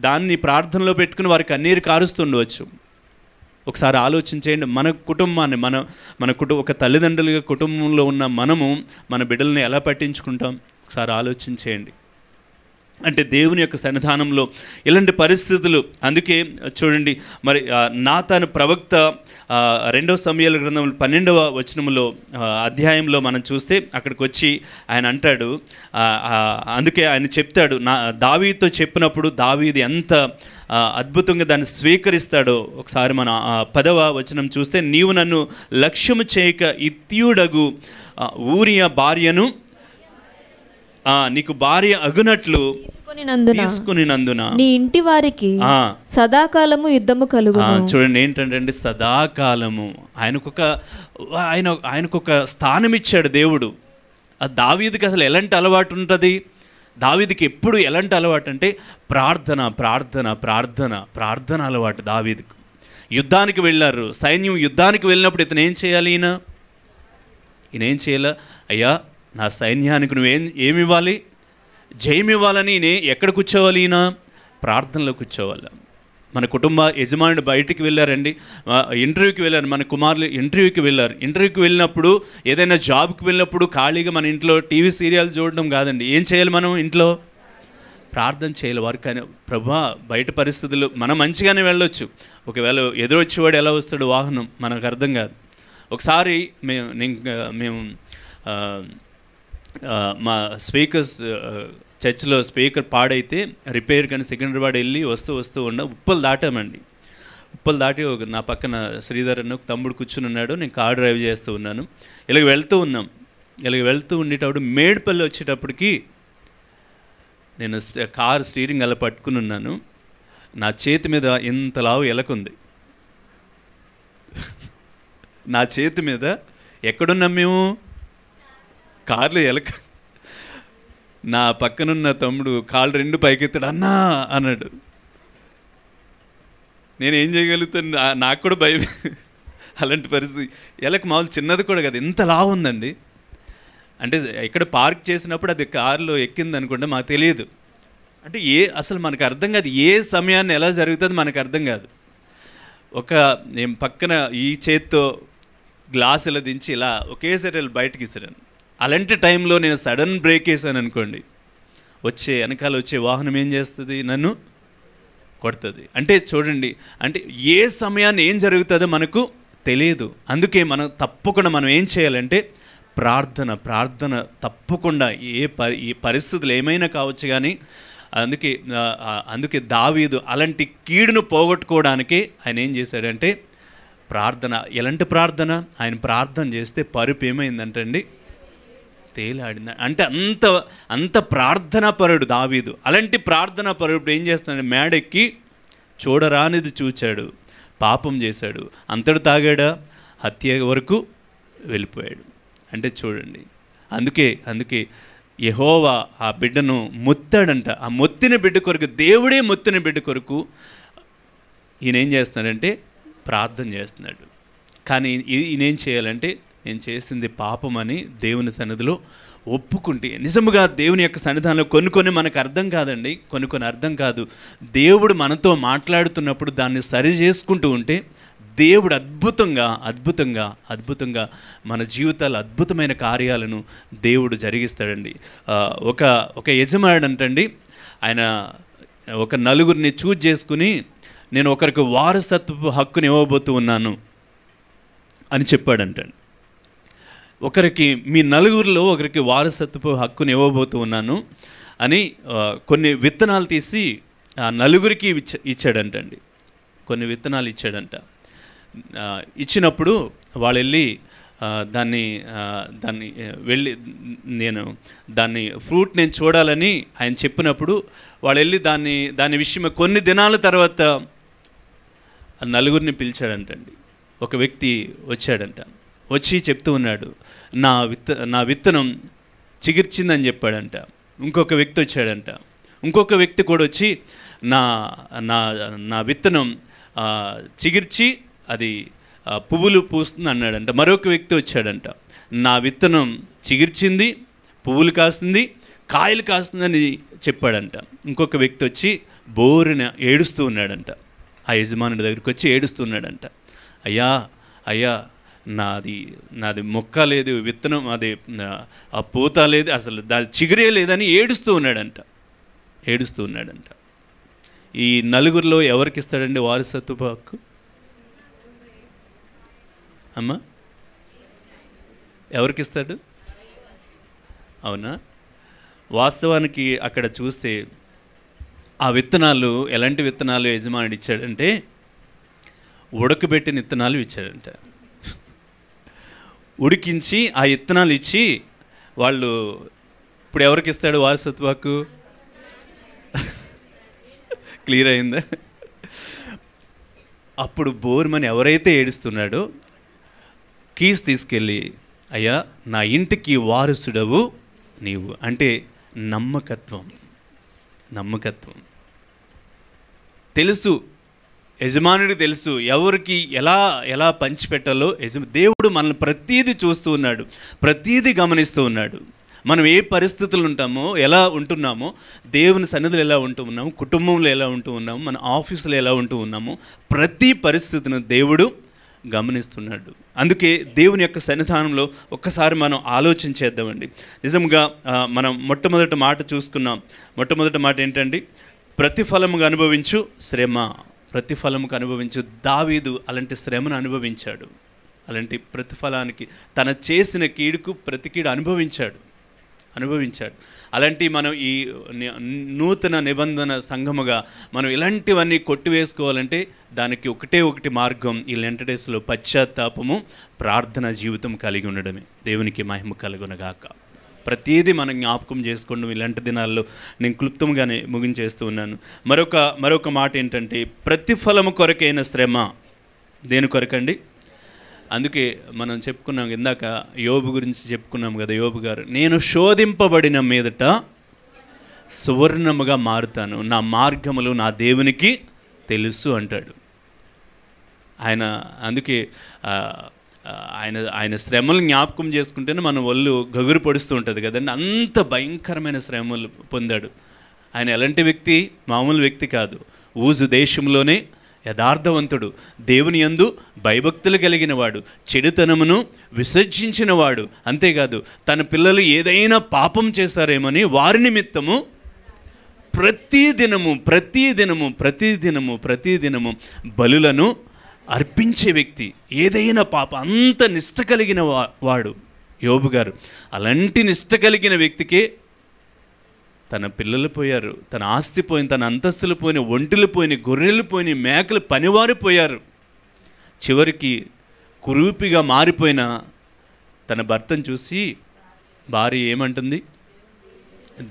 దాన్ని ప్రార్థనలో పెట్టుకుని వారికి కన్నీరు కారుస్తుండవచ్చు. ఒకసారి ఆలోచించేయండి, మన కుటుంబాన్ని ఒక తల్లిదండ్రులుగా కుటుంబంలో ఉన్న మనము మన బిడ్డల్ని ఎలా పట్టించుకుంటాం ఒకసారి ఆలోచించేయండి. అంటే దేవుని యొక్క సన్నిధానంలో ఇలాంటి పరిస్థితులు. అందుకే చూడండి, మరి నాతాను ప్రవక్త 2వ సమూయేలు గ్రంథం 12వ వచనంలో అధ్యాయంలో మనం చూస్తే అక్కడికి వచ్చి ఆయన అంటాడు, అందుకే ఆయన చెప్తాడు, దావీదుతో చెప్పినప్పుడు దావీదు ఎంత అద్భుతంగా దాన్ని స్వీకరిస్తాడో ఒకసారి మన 10వ వచనం చూస్తే, నీవు నన్ను లక్ష్యము చేయక ఇత్యుడగు ఊరియా భార్యను నీకు భార్య అగునట్లు తీసుకునినందున నీ ఇంటి వారికి సదాకాలము యుద్ధము కలుగును. చూడండి ఏంటంటే సదాకాలము ఆయనకొక స్థానం ఇచ్చాడు దేవుడు. ఆ దావీదుకి అసలు ఎలాంటి అలవాటు ఉంటుంది, దావీదుకి ఎప్పుడు ఎలాంటి అలవాటు అంటే ప్రార్థన అలవాటు దావీదుకు. యుద్ధానికి వెళ్ళారు, సైన్యం యుద్ధానికి వెళ్ళినప్పుడు ఈయన ఏం చేయాలి, అయ్యా నా సైన్యానికి ఏమి ఇవ్వాలి? జయం ఇవ్వాలని ఎక్కడ కూర్చోవాలి? ఈయన ప్రార్థనలో కూర్చోవాలి. మన కుటుంబ యజమానుడు బయటికి వెళ్ళారండి, ఇంటర్వ్యూకి వెళ్ళారు, మన కుమారులు ఇంటర్వ్యూకి వెళ్ళారు. ఇంటర్వ్యూకి వెళ్ళినప్పుడు, ఏదైనా జాబ్కి వెళ్ళినప్పుడు ఖాళీగా మన ఇంట్లో టీవీ సీరియల్ చూడడం కాదండి. ఏం చేయాలి? మనం ఇంట్లో ప్రార్థన చేయాలి. వారు కానీ ప్రభా బయట పరిస్థితులు మనం మంచిగానే వెళ్ళొచ్చు, ఒకవేళ ఎదురొచ్చేవాడు ఎలా వస్తాడు వాహనం మనకు అర్థం కాదు. ఒకసారి మేము మా స్పీకర్స్ చర్చ్లో స్పీకర్ పాడైతే రిపేర్ కానీ సికింద్రాబాద్ వెళ్ళి వస్తూ ఉప్పలు దాటామండి. ఉప్పలు దాటి నా పక్కన శ్రీధర్ అన్న ఒక తమ్ముడు కూర్చుని ఉన్నాడు, నేను కార్ డ్రైవ్ చేస్తూ ఉన్నాను. ఇలాగ వెళ్తూ ఉండేటప్పుడు మేడ్పల్లి వచ్చేటప్పటికి నేను కారు స్టీరింగ్ అలా పట్టుకుని ఉన్నాను. నా చేతి మీద ఇంత లావు ఎలకుంది. నా చేతి మీద ఎక్కడున్నాం మేము? కార్లో ఎలక. నా పక్కనున్న తమ్ముడు కాళ్ళు 2 పైకెత్తాడు, అన్నా అన్నాడు. నేనేం చేయగలుగుతాను? నాకు కూడా భయం. అలాంటి పరిస్థితి. ఎలక మామూలు చిన్నది కూడా కదా, ఇంత లావు ఉందండి. అంటే ఇక్కడ పార్క్ చేసినప్పుడు అది కారులో ఎక్కింది అనుకుంటే మాకు తెలియదు. అంటే అసలు మనకు అర్థం కాదు, ఏ సమయాన్ని ఎలా జరుగుతుంది మనకు అర్థం కాదు. నేను పక్కన ఈ చేత్తో గ్లాస్ ఇలా దించి ఇలా ఒకేసారి బయటకి ఇస్తాను. అలాంటి టైంలో నేను సడన్ బ్రేక్ వేసాను అనుకోండి, వెనకాల వచ్చే వాహనం ఏం చేస్తుంది? నన్ను కొడుతుంది. అంటే చూడండి, అంటే ఏ సమయాన్ని ఏం జరుగుతుందో మనకు తెలియదు. అందుకే మనం ఏం చేయాలంటే ప్రార్థన తప్పకుండా. ఈ పరిస్థితులు ఏమైనా కావచ్చు కానీ అందుకే దావీదు అలాంటి కీడును పోగొట్టుకోవడానికి ఆయన ఏం చేశాడంటే ప్రార్థన. ఎలాంటి ప్రార్థన? ఆయన ప్రార్థన చేస్తే పరుపు ఏమైందంటండి? తేలాడింది. అంటే అంత ప్రార్థనా పరుడు దావీదు. అలాంటి ప్రార్థనా పరుడు ఏం చేస్తాడు? మేడెక్కి చూడరానిది చూచాడు, పాపం చేశాడు, అంతడు తాగాడా, హత్య వరకు వెళ్ళిపోయాడు. అంటే చూడండి, అందుకే యెహోవా ఆ బిడ్డను మొత్తాడంట. ఆ మొత్తిన బిడ్డ కొరకు, దేవుడే మొత్తిన బిడ్డ కొరకు ఈయన ఏం చేస్తున్నాడంటే ప్రార్థన చేస్తున్నాడు. కానీ ఈయనేం చేయాలంటే, నేను చేసింది పాపం అని దేవుని సన్నిధిలో ఒప్పుకుంటే, నిజముగా దేవుని యొక్క సన్నిధానంలో కొన్ని మనకు అర్థం కాదండి, కొన్ని అర్థం కాదు. దేవుడు మనతో మాట్లాడుతున్నప్పుడు దాన్ని సరి చేసుకుంటూ ఉంటే దేవుడు అద్భుతంగా మన జీవితాల్లో అద్భుతమైన కార్యాలను దేవుడు జరిగిస్తాడండి. ఒక యజమానుడు అంటండి, ఆయన ఒక నలుగురిని చూజ్ చేసుకుని, నేను ఒకరికి వారసత్వపు హక్కుని ఇవ్వబోతూ ఉన్నాను అని చెప్పాడంటండి. మీ నలుగురిలో ఒకరికి వారసత్వపు హక్కుని ఇవ్వబోతూ ఉన్నాను అని కొన్ని విత్తనాలు తీసి ఆ నలుగురికి ఇచ్చాడంటండి. కొన్ని విత్తనాలు ఇచ్చాడంట. ఇచ్చినప్పుడు వాళ్ళు వెళ్ళి దాన్ని వెళ్ళి దాన్ని ఫ్రూట్ నేను చూడాలని ఆయన చెప్పినప్పుడు వాళ్ళు వెళ్ళి దాని విషయమే కొన్ని దినాల తర్వాత నలుగురిని పిలిచాడంటండి. ఒక వ్యక్తి వచ్చాడంట, వచ్చి చెప్తూ ఉన్నాడు, నా విత్తనం చిగిర్చిందని చెప్పాడంట. ఇంకొక వ్యక్తి వచ్చాడంట, ఇంకొక వ్యక్తి కూడా వచ్చి నా విత్తనం చిగిర్చి అది పువ్వులు పూస్తుంది అన్నాడంట. మరొక వ్యక్తి వచ్చాడంట, నా విత్తనం చిగిర్చింది, పువ్వులు కాస్తుంది, కాయలు కాస్తుందని చెప్పాడంట. ఇంకొక వ్యక్తి వచ్చి బోరున ఏడుస్తూ ఉన్నాడంట. ఆ యజమానుడి దగ్గరికి వచ్చి ఏడుస్తున్నాడంట, అయ్యా నాది మొక్క లేదు, విత్తనం అది ఆ పూత లేదు, అసలు దాని చిగురే లేదని ఏడుస్తూ ఉన్నాడంట. ఈ నలుగురిలో ఎవరికి ఇస్తాడండి వారసత్వపు హక్కు? అమ్మా, ఎవరికి ఇస్తాడు? అవునా? వాస్తవానికి అక్కడ చూస్తే ఆ విత్తనాలు ఎలాంటి విత్తనాలు యజమానుడు ఇచ్చాడంటే ఉడకబెట్టిన విత్తనాలు ఇచ్చాడంట. ఉడికించి ఆ విత్తనాలు ఇచ్చి వాళ్ళు ఇప్పుడు ఎవరికి ఇస్తాడు వారసత్వ హక్కు? క్లియర్ అయిందా? అప్పుడు బోర్మని ఎవరైతే ఏడుస్తున్నాడో కీస్ తీసుకెళ్ళి, అయ్యా నా ఇంటికి వారసుడవు నీవు అంటే నమ్మకత్వం. తెలుసు, యజమానుడికి తెలుసు ఎవరికి ఎలా పంచిపెట్టాలో. దేవుడు మనల్ని ప్రతీది చూస్తూ ఉన్నాడు, ప్రతీది గమనిస్తూ ఉన్నాడు. మనం ఏ పరిస్థితులు ఉంటామో, ఎలా ఉంటున్నామో, దేవుని సన్నిధిలో ఎలా ఉంటూ ఉన్నాము, కుటుంబంలో ఎలా ఉంటూ ఉన్నాము, మన ఆఫీసులో ఎలా ఉంటూ ఉన్నామో, ప్రతి పరిస్థితిని దేవుడు గమనిస్తున్నాడు. అందుకే దేవుని యొక్క సన్నిధానంలో ఒక్కసారి మనం ఆలోచన చేద్దామండి. నిజంగా మనం మొట్టమొదటి మాట చూసుకున్నాం. మొట్టమొదటి మాట ఏంటండి? ప్రతిఫలముగా అనుభవించు శ్రమ. ప్రతిఫలముగా అనుభవించు. దావీదు అలాంటి శ్రమను అనుభవించాడు. అలాంటి ప్రతిఫలానికి తన చేసిన కీడుకు ప్రతి కీడు అనుభవించాడు. అలాంటి మనం ఈ నూతన నిబంధన సంఘముగా మనం ఇలాంటివన్నీ కొట్టివేసుకోవాలంటే దానికి ఒకటి మార్గం, ఈ లెంట్ డేస్లో పశ్చాత్తాపము, ప్రార్థన జీవితం కలిగి ఉండడమే. దేవునికి మహిమ కలుగునగాక. ప్రతిదీ మనం జ్ఞాపకం చేసుకోండి. ఇలాంటి దినాల్లో నేను క్లుప్తంగానే ముగించేస్తూ ఉన్నాను. మరొక మాట ఏంటంటే, ప్రతిఫలము కొరకైన శ్రమ. దేని కొరకండి? అందుకే మనం చెప్పుకున్నాం ఇందాక, యోబు గురించి చెప్పుకున్నాం కదా. యోబు గారు, నేను శోధింపబడిన మీదట సువర్ణముగా మారుతాను, నా మార్గములు నా దేవునికి తెలుసు అంటాడు ఆయన. అందుకే ఆయన శ్రమలు జ్ఞాపకం చేసుకుంటేనే మన ఒళ్ళు గగురు పొడుస్తూ ఉంటుంది కదండి. అంత భయంకరమైన శ్రమలు పొందాడు ఆయన. ఎలాంటి వ్యక్తి? మామూలు వ్యక్తి కాదు. ఊజు దేశంలోనే యథార్థవంతుడు, దేవుని యందు భయభక్తులు కలిగిన వాడు, చెడుతనమును విసర్జించినవాడు. అంతేకాదు, తన పిల్లలు ఏదైనా పాపం చేశారేమని వారి నిమిత్తము ప్రతిదినము బలులను అర్పించే వ్యక్తి. ఏదైనా పాప, అంత నిష్ట కలిగిన వాడు యోబు గారు. అలాంటి నిష్ట కలిగిన వ్యక్తికే తన పిల్లలు పోయారు, తన ఆస్తి పోయింది, తన అంతస్తులు పోయిన, ఒంటెలు పోయినాయి, గొర్రెలు పోయినాయి, మేకలు పనివారు పోయారు. చివరికి కురూపిగా మారిపోయిన తన భర్తను చూసి భార్య ఏమంటుంది?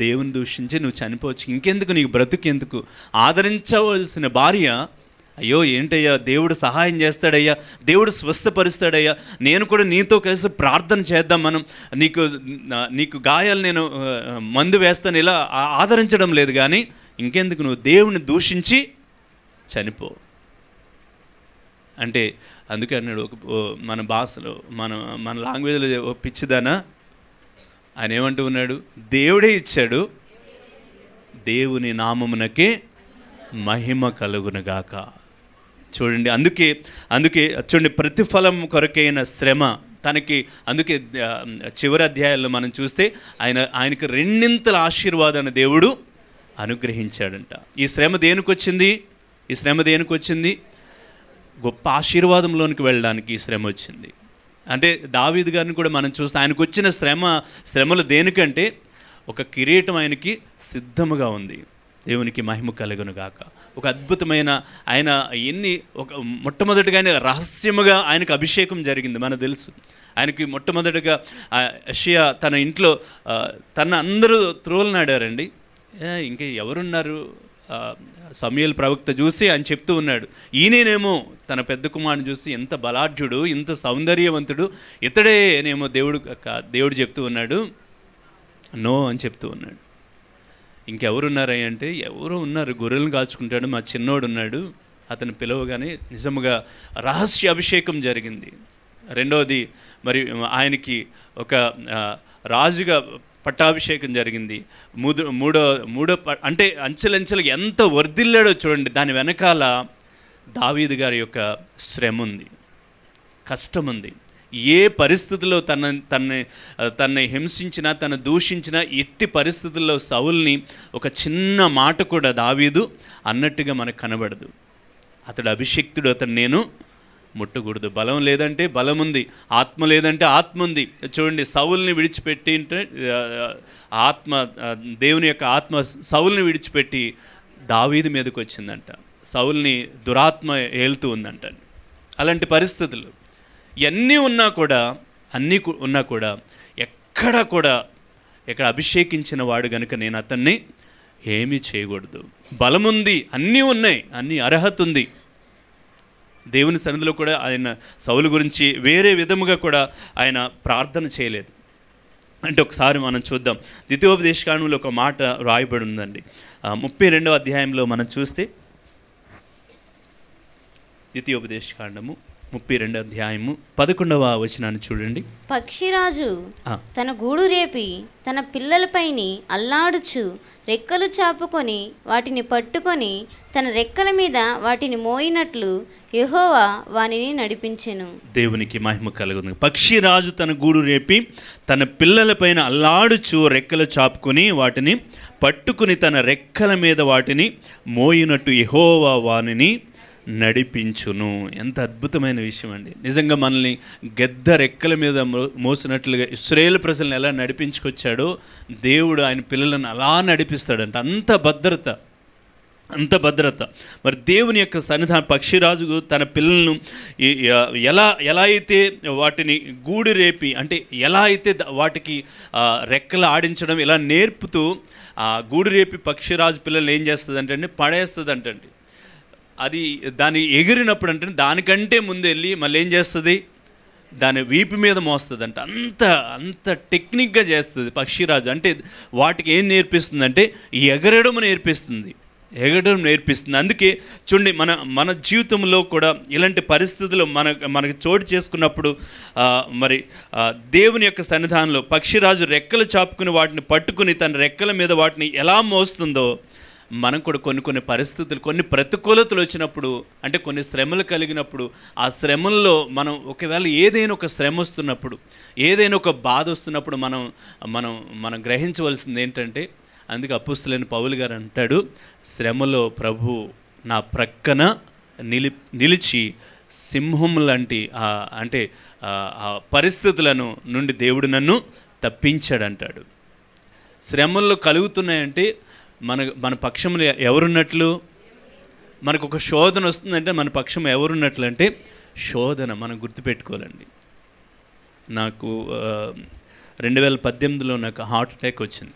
దేవుని దూషించి నువ్వు చనిపోవచ్చు, ఇంకెందుకు నీకు బ్రతుకెందుకు? ఆదరించవలసిన భార్య, అయ్యో ఏంటయ్యా, దేవుడు సహాయం చేస్తాడయ్యా, దేవుడు స్వస్థపరుస్తాడయ్యా, నేను కూడా నీతో కలిసి ప్రార్థన చేద్దాం, మనం నీకు గాయాలు నేను మందు వేస్తాను, ఇలా ఆదరించడం లేదు. కానీ ఇంకెందుకు నువ్వు దేవుని దూషించి చనిపో అంటే. అందుకే అన్నాడు మన భాషలో, మన లాంగ్వేజ్లో పిచ్చిదానా ఆయన ఏమంటూ ఉన్నాడు? దేవుడే ఇచ్చాడు, దేవుని నామమునకే మహిమ కలుగునుగాక. చూడండి, అందుకే చూడండి, ప్రతిఫలం కొరకైన శ్రమ తనకి. అందుకే చివరి అధ్యాయాల్లో మనం చూస్తే ఆయనకు రెండింతల ఆశీర్వాదాన్ని దేవుడు అనుగ్రహించాడంట. ఈ శ్రమ దేనికి వచ్చింది? గొప్ప ఆశీర్వాదంలోనికి వెళ్ళడానికి ఈ శ్రమ వచ్చింది. అంటే దావీదు గారిని కూడా మనం చూస్తే ఆయనకు వచ్చిన శ్రమలు దేనికంటే, ఒక కిరీటం ఆయనకి సిద్ధముగా ఉంది. దేవునికి మహిమ కలుగునుగాక. ఒక అద్భుతమైన ఆయన మొట్టమొదటిగా రహస్యముగా ఆయనకు అభిషేకం జరిగింది. మనకు తెలుసు, ఆయనకి మొట్టమొదటిగా యెషయా తన ఇంట్లో అందరూ త్రోలనాడారండి. ఇంకా ఎవరున్నారు? సమూయేలు ప్రవక్త చూసి ఆయన చెప్తూ ఉన్నాడు, ఈయనేమో తన పెద్ద కుమారుని చూసి ఎంత బలాఢ్యుడు, ఇంత సౌందర్యవంతుడు, ఇతడేనేమో దేవుడు చెప్తూ ఉన్నాడు, నో అని చెప్తూ ఉన్నాడు. ఇంకెవరున్నారయ్య అంటే, ఎవరో ఉన్నారు, గొర్రెలను కాచుకుంటాడు, మా చిన్నోడు ఉన్నాడు, అతను పిలవగానే నిజముగా రహస్య అభిషేకం జరిగింది. రెండవది, మరి ఆయనకి ఒక రాజుగా పట్టాభిషేకం జరిగింది. మూడో అంటే అంచెలంచెలుగా ఎంత వర్ధిల్లాడో చూడండి. దాని వెనకాల దావీదు గారి యొక్క శ్రమ ఉంది, కష్టం ఉంది. ఏ పరిస్థితుల్లో తనని హింసించినా, తను దూషించినా, ఎట్టి పరిస్థితుల్లో సౌల్ని ఒక చిన్న మాట కూడా దావీదు అన్నట్టుగా మనకు కనబడదు. అతడు అభిషిక్తుడు, అతను నేను ముట్టకూడదు. బలం లేదంటే బలం ఉంది, ఆత్మ లేదంటే ఆత్మ ఉంది. చూడండి, సౌల్ని విడిచిపెట్టి దేవుని యొక్క ఆత్మ సౌల్ని విడిచిపెట్టి దావీదు మీదకి వచ్చిందంట. సౌల్ని దురాత్మ ఏలుతూ ఉందంట. అలాంటి పరిస్థితులు ఇవన్నీ ఉన్నా కూడా ఎక్కడ అభిషేకించిన వాడు కనుక నేను అతన్ని ఏమీ చేయకూడదు. బలముంది, అన్నీ ఉన్నాయి, అన్ని అర్హత ఉంది. దేవుని సన్నిధిలో కూడా ఆయన సౌలు గురించి వేరే విధముగా కూడా ఆయన ప్రార్థన చేయలేదు. అంటే ఒకసారి మనం చూద్దాం. ద్వితీయోపదేశకాండంలో ఒక మాట రాయబడి ఉందండి. 32వ అధ్యాయంలో మనం చూస్తే, ద్వితీయోపదేశకాండము 32వ అధ్యాయము 11వ వచనాన్ని చూడండి. పక్షిరాజు తన గూడు రేపి తన పిల్లలపైని అల్లాడుచు రెక్కలు చాపుకొని వాటిని పట్టుకొని తన రెక్కల మీద వాటిని మోయినట్లు యెహోవా వానిని నడిపించెను. దేవునికి మహిమ కలుగును. పక్షిరాజు తన గూడు రేపి తన పిల్లలపైన అల్లాడుచు రెక్కలు చాపుకొని వాటిని పట్టుకుని తన రెక్కల మీద వాటిని మోయినట్టు యెహోవా వానిని నడిపించును. ఎంత అద్భుతమైన విషయం అండి. నిజంగా మనల్ని గెద్ద రెక్కల మీద మోసినట్లుగా ఇశ్రాయేలు ప్రజలను ఎలా నడిపించుకొచ్చాడో దేవుడు ఆయన పిల్లలను అలా నడిపిస్తాడంట. అంత భద్రత. మరి దేవుని యొక్క సన్నిధానం పక్షిరాజు తన పిల్లలను ఎలా అయితే వాటిని గూడు రేపి అంటే ఎలా అయితే వాటికి రెక్కలు ఆడించడం ఇలా నేర్పుతూ ఆ గూడు రేపి పక్షిరాజు పిల్లల్ని ఏం చేస్తుంది అంటే పడేస్తుంది అంటండి. అది దాని ఎగిరినప్పుడు అంటే దానికంటే ముందు వెళ్ళి మళ్ళీ ఏం చేస్తుంది, దాని వీపు మీద మోస్తుంది అంట. అంత టెక్నిక్గా చేస్తుంది పక్షిరాజు. అంటే వాటికి ఏం నేర్పిస్తుంది అంటే ఎగరడం నేర్పిస్తుంది. అందుకే చూడండి, మన జీవితంలో కూడా ఇలాంటి పరిస్థితులు మనకు చోటు చేసుకున్నప్పుడు మరి దేవుని యొక్క సన్నిధానంలో పక్షిరాజు రెక్కలు చాపుకుని వాటిని పట్టుకుని తన రెక్కల మీద వాటిని ఎలా మోస్తుందో మనం కూడా కొన్ని పరిస్థితులు, కొన్ని ప్రతికూలతలు వచ్చినప్పుడు అంటే కొన్ని శ్రమలు కలిగినప్పుడు ఆ శ్రమల్లో మనం ఒకవేళ ఏదైనా ఒక శ్రమ వస్తున్నప్పుడు, ఏదైనా ఒక బాధ వస్తున్నప్పుడు మనం గ్రహించవలసింది ఏంటంటే, అందుకే అపుస్తలుడైన పౌలు గారు అంటాడు, శ్రమలో ప్రభు నా ప్రక్కన నిలిచి సింహం లాంటి అంటే ఆ పరిస్థితులను నుండి దేవుడు నన్ను తప్పించాడంటాడు. శ్రమల్లో కలుగుతున్నాయంటే మన పక్షంలో ఎవరున్నట్లు, మనకు ఒక శోధన వస్తుందంటే మన పక్షం ఎవరున్నట్లు అంటే శోధన మనం గుర్తుపెట్టుకోవాలండి. నాకు 2018లో నాకు హార్ట్ అటాక్ వచ్చింది.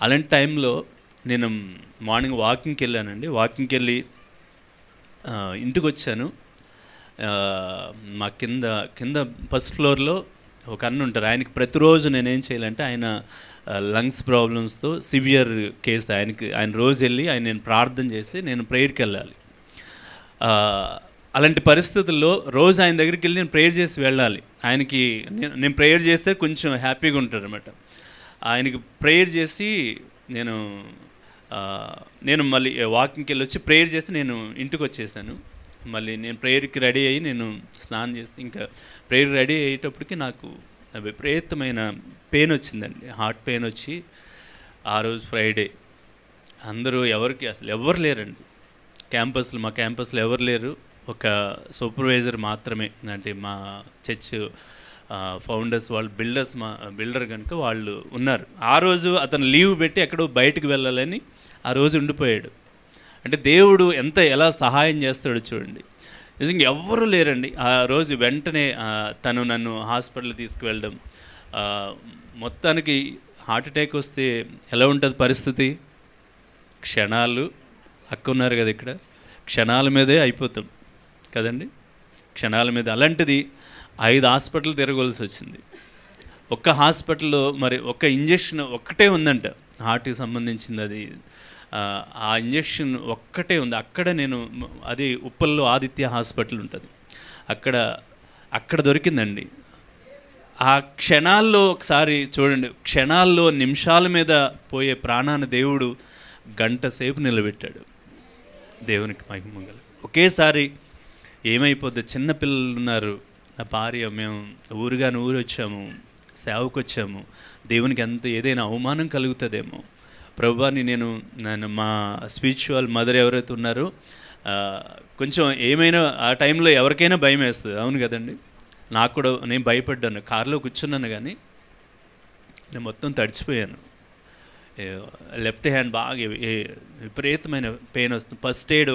అలాంటి టైంలో నేను మార్నింగ్ వాకింగ్కి వెళ్ళానండి. వాకింగ్కి వెళ్ళి ఇంటికి వచ్చాను. మా కింద ఫస్ట్ ఫ్లోర్లో ఒక అన్న ఉంటారు. ఆయనకి ప్రతిరోజు నేనేం చేయాలంటే, ఆయన లంగ్స్ ప్రాబ్లమ్స్తో సివియర్ కేసు, ఆయన రోజు వెళ్ళి నేను ప్రార్థన చేసి నేను ప్రేయర్కి వెళ్ళాలి. అలాంటి పరిస్థితుల్లో రోజు ఆయన దగ్గరికి వెళ్ళి నేను ప్రేయర్ చేసి వెళ్ళాలి. ఆయనకి నేను ప్రేయర్ చేస్తే కొంచెం హ్యాపీగా ఉంటారు అనమాట. ఆయనకి ప్రేయర్ చేసి నేను మళ్ళీ వాకింగ్కి వెళ్ళి వచ్చి ప్రేయర్ చేసి నేను ఇంటికి వచ్చేసాను. మళ్ళీ నేను ప్రేయర్కి రెడీ అయ్యి నేను స్నానం చేసి ఇంకా ప్రేయర్ రెడీ అయ్యేటప్పటికి నాకు విపరీతమైన పెయిన్ వచ్చిందండి. హార్ట్ పెయిన్ వచ్చి ఆ రోజు ఫ్రైడే అందరూ ఎవరు లేరండి మా క్యాంపస్లో ఎవరు లేరు. ఒక సూపర్వైజర్ మాత్రమే, అంటే మా చర్చ్ ఫౌండర్స్ వాళ్ళు బిల్డర్ కనుక వాళ్ళు ఉన్నారు. ఆ రోజు అతను లీవ్ పెట్టి ఎక్కడో బయటకు వెళ్ళాలని ఆ రోజు ఉండిపోయాడు. అంటే దేవుడు ఎలా సహాయం చేస్తాడో చూడండి. నిజంగా ఎవ్వరూ లేరండి ఆ రోజు. వెంటనే తను నన్ను హాస్పిటల్ తీసుకువెళ్ళడం, మొత్తానికి హార్ట్ అటాక్ వస్తే ఎలా ఉంటుంది పరిస్థితి, క్షణాలు ఉన్నారు కదా ఇక్కడ, క్షణాల మీదే అయిపోతాం కదండి, క్షణాల మీద. అలాంటిది 5 హాస్పిటల్ తిరగవలసి వచ్చింది. ఒక్క హాస్పిటల్లో మరి ఒక్క ఇంజెక్షన్ ఒక్కటే ఉందంట హార్ట్కి సంబంధించింది. అది ఆ ఇంజెక్షన్ ఒక్కటే ఉంది. అక్కడ అది ఉప్పల్లో ఆదిత్య హాస్పిటల్ ఉంటుంది, అక్కడ దొరికిందండి. ఆ క్షణాల్లో ఒకసారి చూడండి, క్షణాల్లో నిమిషాల మీద పోయే ప్రాణాన్ని దేవుడు గంట సేపు నిలబెట్టాడు. దేవునికి మహిమ కలుగు. ఒకేసారి ఏమైపోద్ది, చిన్నపిల్లలు ఉన్నారు, నా భార్య, మేము ఊరు వచ్చాము, సేవకు వచ్చాము, దేవునికి ఏదైనా అవమానం కలుగుతుందేమో ప్రభువాని నేను మా స్పిరిచువల్ మదర్ ఎవరైతే ఉన్నారో కొంచెం ఏమైనా ఆ టైంలో ఎవరికైనా భయం వేస్తుంది, అవును కదండి. నాకు కూడా నేను భయపడ్డాను. కారులో కూర్చున్నాను కానీ నేను మొత్తం తడిచిపోయాను. లెఫ్ట్ హ్యాండ్ బాగా విపరీతమైన పెయిన్ వస్తుంది. ఫస్ట్ ఎయిడ్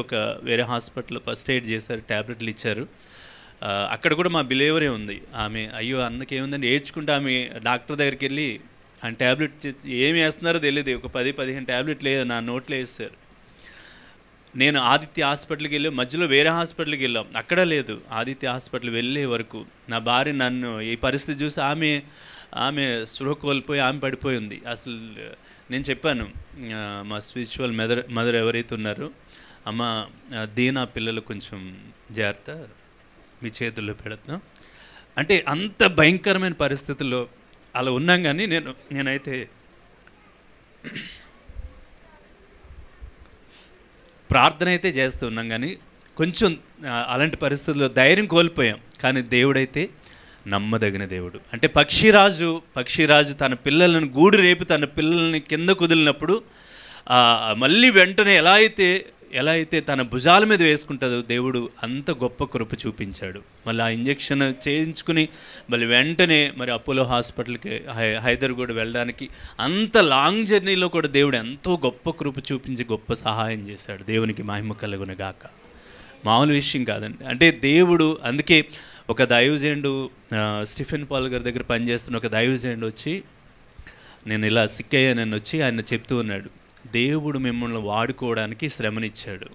వేరే హాస్పిటల్లో ఫస్ట్ ఎయిడ్ చేశారు, ట్యాబ్లెట్లు ఇచ్చారు. అక్కడ కూడా మా బిలేవరే ఉంది. ఆమె అయ్యో అన్నకి ఏముందని ఏడ్చుకుంటే ఆమె డాక్టర్ దగ్గరికి వెళ్ళి ఆయన ట్యాబ్లెట్ ఏమి వేస్తున్నారో తెలియదు, ఒక 10-15 ట్యాబ్లెట్లు నా నోట్లో వేస్తారు. నేను ఆదిత్య హాస్పిటల్కి వెళ్ళి మధ్యలో వేరే హాస్పిటల్కి వెళ్ళాం, అక్కడ లేదు. ఆదిత్య హాస్పిటల్ వెళ్ళే వరకు నా భార్య నన్ను ఈ పరిస్థితి చూసి ఆమె స్పృహ కోల్పోయి ఆమె పడిపోయి ఉంది. అసలు నేను చెప్పాను మా స్పిరిచువల్ మదర్ ఎవరైతే ఉన్నారో, అమ్మ దీనా పిల్లలు కొంచెం జాగ్రత్త, మీ చేతుల్లో పెడుతున్నాం. అంటే అంత భయంకరమైన పరిస్థితుల్లో అలా ఉన్నాం. కానీ నేనైతే ప్రార్థన అయితే చేస్తూ ఉన్నాం, కానీ కొంచెం అలాంటి పరిస్థితుల్లో ధైర్యం కోల్పోయాం. కానీ దేవుడైతే నమ్మదగిన దేవుడు. అంటే పక్షిరాజు తన పిల్లలను గూడు రేపు తన పిల్లల్ని కింద కుదిలినప్పుడు మళ్ళీ వెంటనే ఎలా అయితే తన భుజాల మీద వేసుకుంటుందో దేవుడు అంత గొప్ప కృప చూపించాడు. మళ్ళీ ఆ ఇంజెక్షన్ చేయించుకుని మళ్ళీ వెంటనే మరి అపోలో హాస్పిటల్కి హైదరాబాద్ వెళ్ళడానికి అంత లాంగ్ జర్నీలో కూడా దేవుడు ఎంతో గొప్ప కృప చూపించి గొప్ప సహాయం చేశాడు. దేవునికి మహిమ కలుగును గాక. మామూలు విషయం కాదండి. అంటే దేవుడు, అందుకే ఒక దైవజనుడు స్టీఫెన్ పాల్ గారి దగ్గర పనిచేస్తున్న ఒక దైవజనుడు వచ్చి, నేను ఇలా సిక్ అయ్యానని వచ్చి ఆయన చెప్తూ ఉన్నాడు, దేవుడు మిమ్మల్ని వాడుకోవడానికి శ్రమనిచ్చాడు,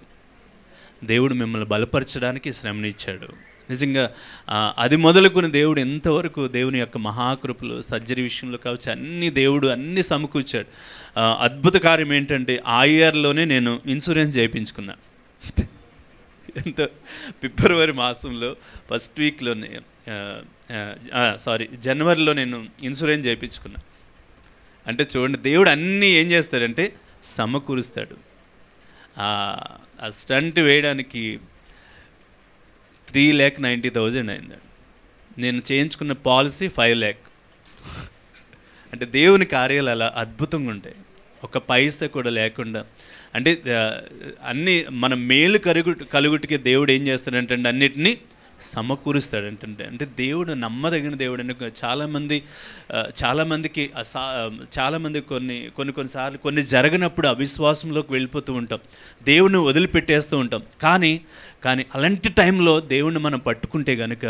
దేవుడు మిమ్మల్ని బలపరచడానికి శ్రమనిచ్చాడు. నిజంగా అది మొదలుకొని దేవుడు ఎంతవరకు దేవుని యొక్క మహాకృపలు సర్జరీ విషయంలో కావచ్చు దేవుడు అన్నీ సమకూర్చాడు. అద్భుత కార్యం ఏంటంటే ఆ ఇయర్లోనే నేను ఇన్సూరెన్స్ చేయించుకున్నా. ఎంత ఫిబ్రవరి మాసంలో ఫస్ట్ వీక్లోనే జనవరిలో నేను ఇన్సూరెన్స్ చేయించుకున్నా. అంటే చూడండి, దేవుడు అన్నీ ఏం చేస్తాడంటే సమకూరుస్తాడు. ఆ స్టంట్ వేయడానికి 3,90,000 అయిందండి. నేను చేయించుకున్న పాలసీ 5 lakh. అంటే దేవుని కార్యాలు అలా అద్భుతంగా ఉంటాయి, ఒక పైసా కూడా లేకుండా. అంటే అన్నీ మన మేలు కలుగుటికి దేవుడు ఏం చేస్తాడంటే అన్నిటినీ సమకూరుస్తాడంటే. అంటే దేవుడు నమ్మదగిన దేవుడు అని చాలామందికి కొన్నిసార్లు కొన్ని జరగనప్పుడు అవిశ్వాసంలోకి వెళ్ళిపోతూ ఉంటాం, దేవుడిని వదిలిపెట్టేస్తూ ఉంటాం. కానీ అలాంటి టైంలో దేవుడిని మనం పట్టుకుంటే కనుక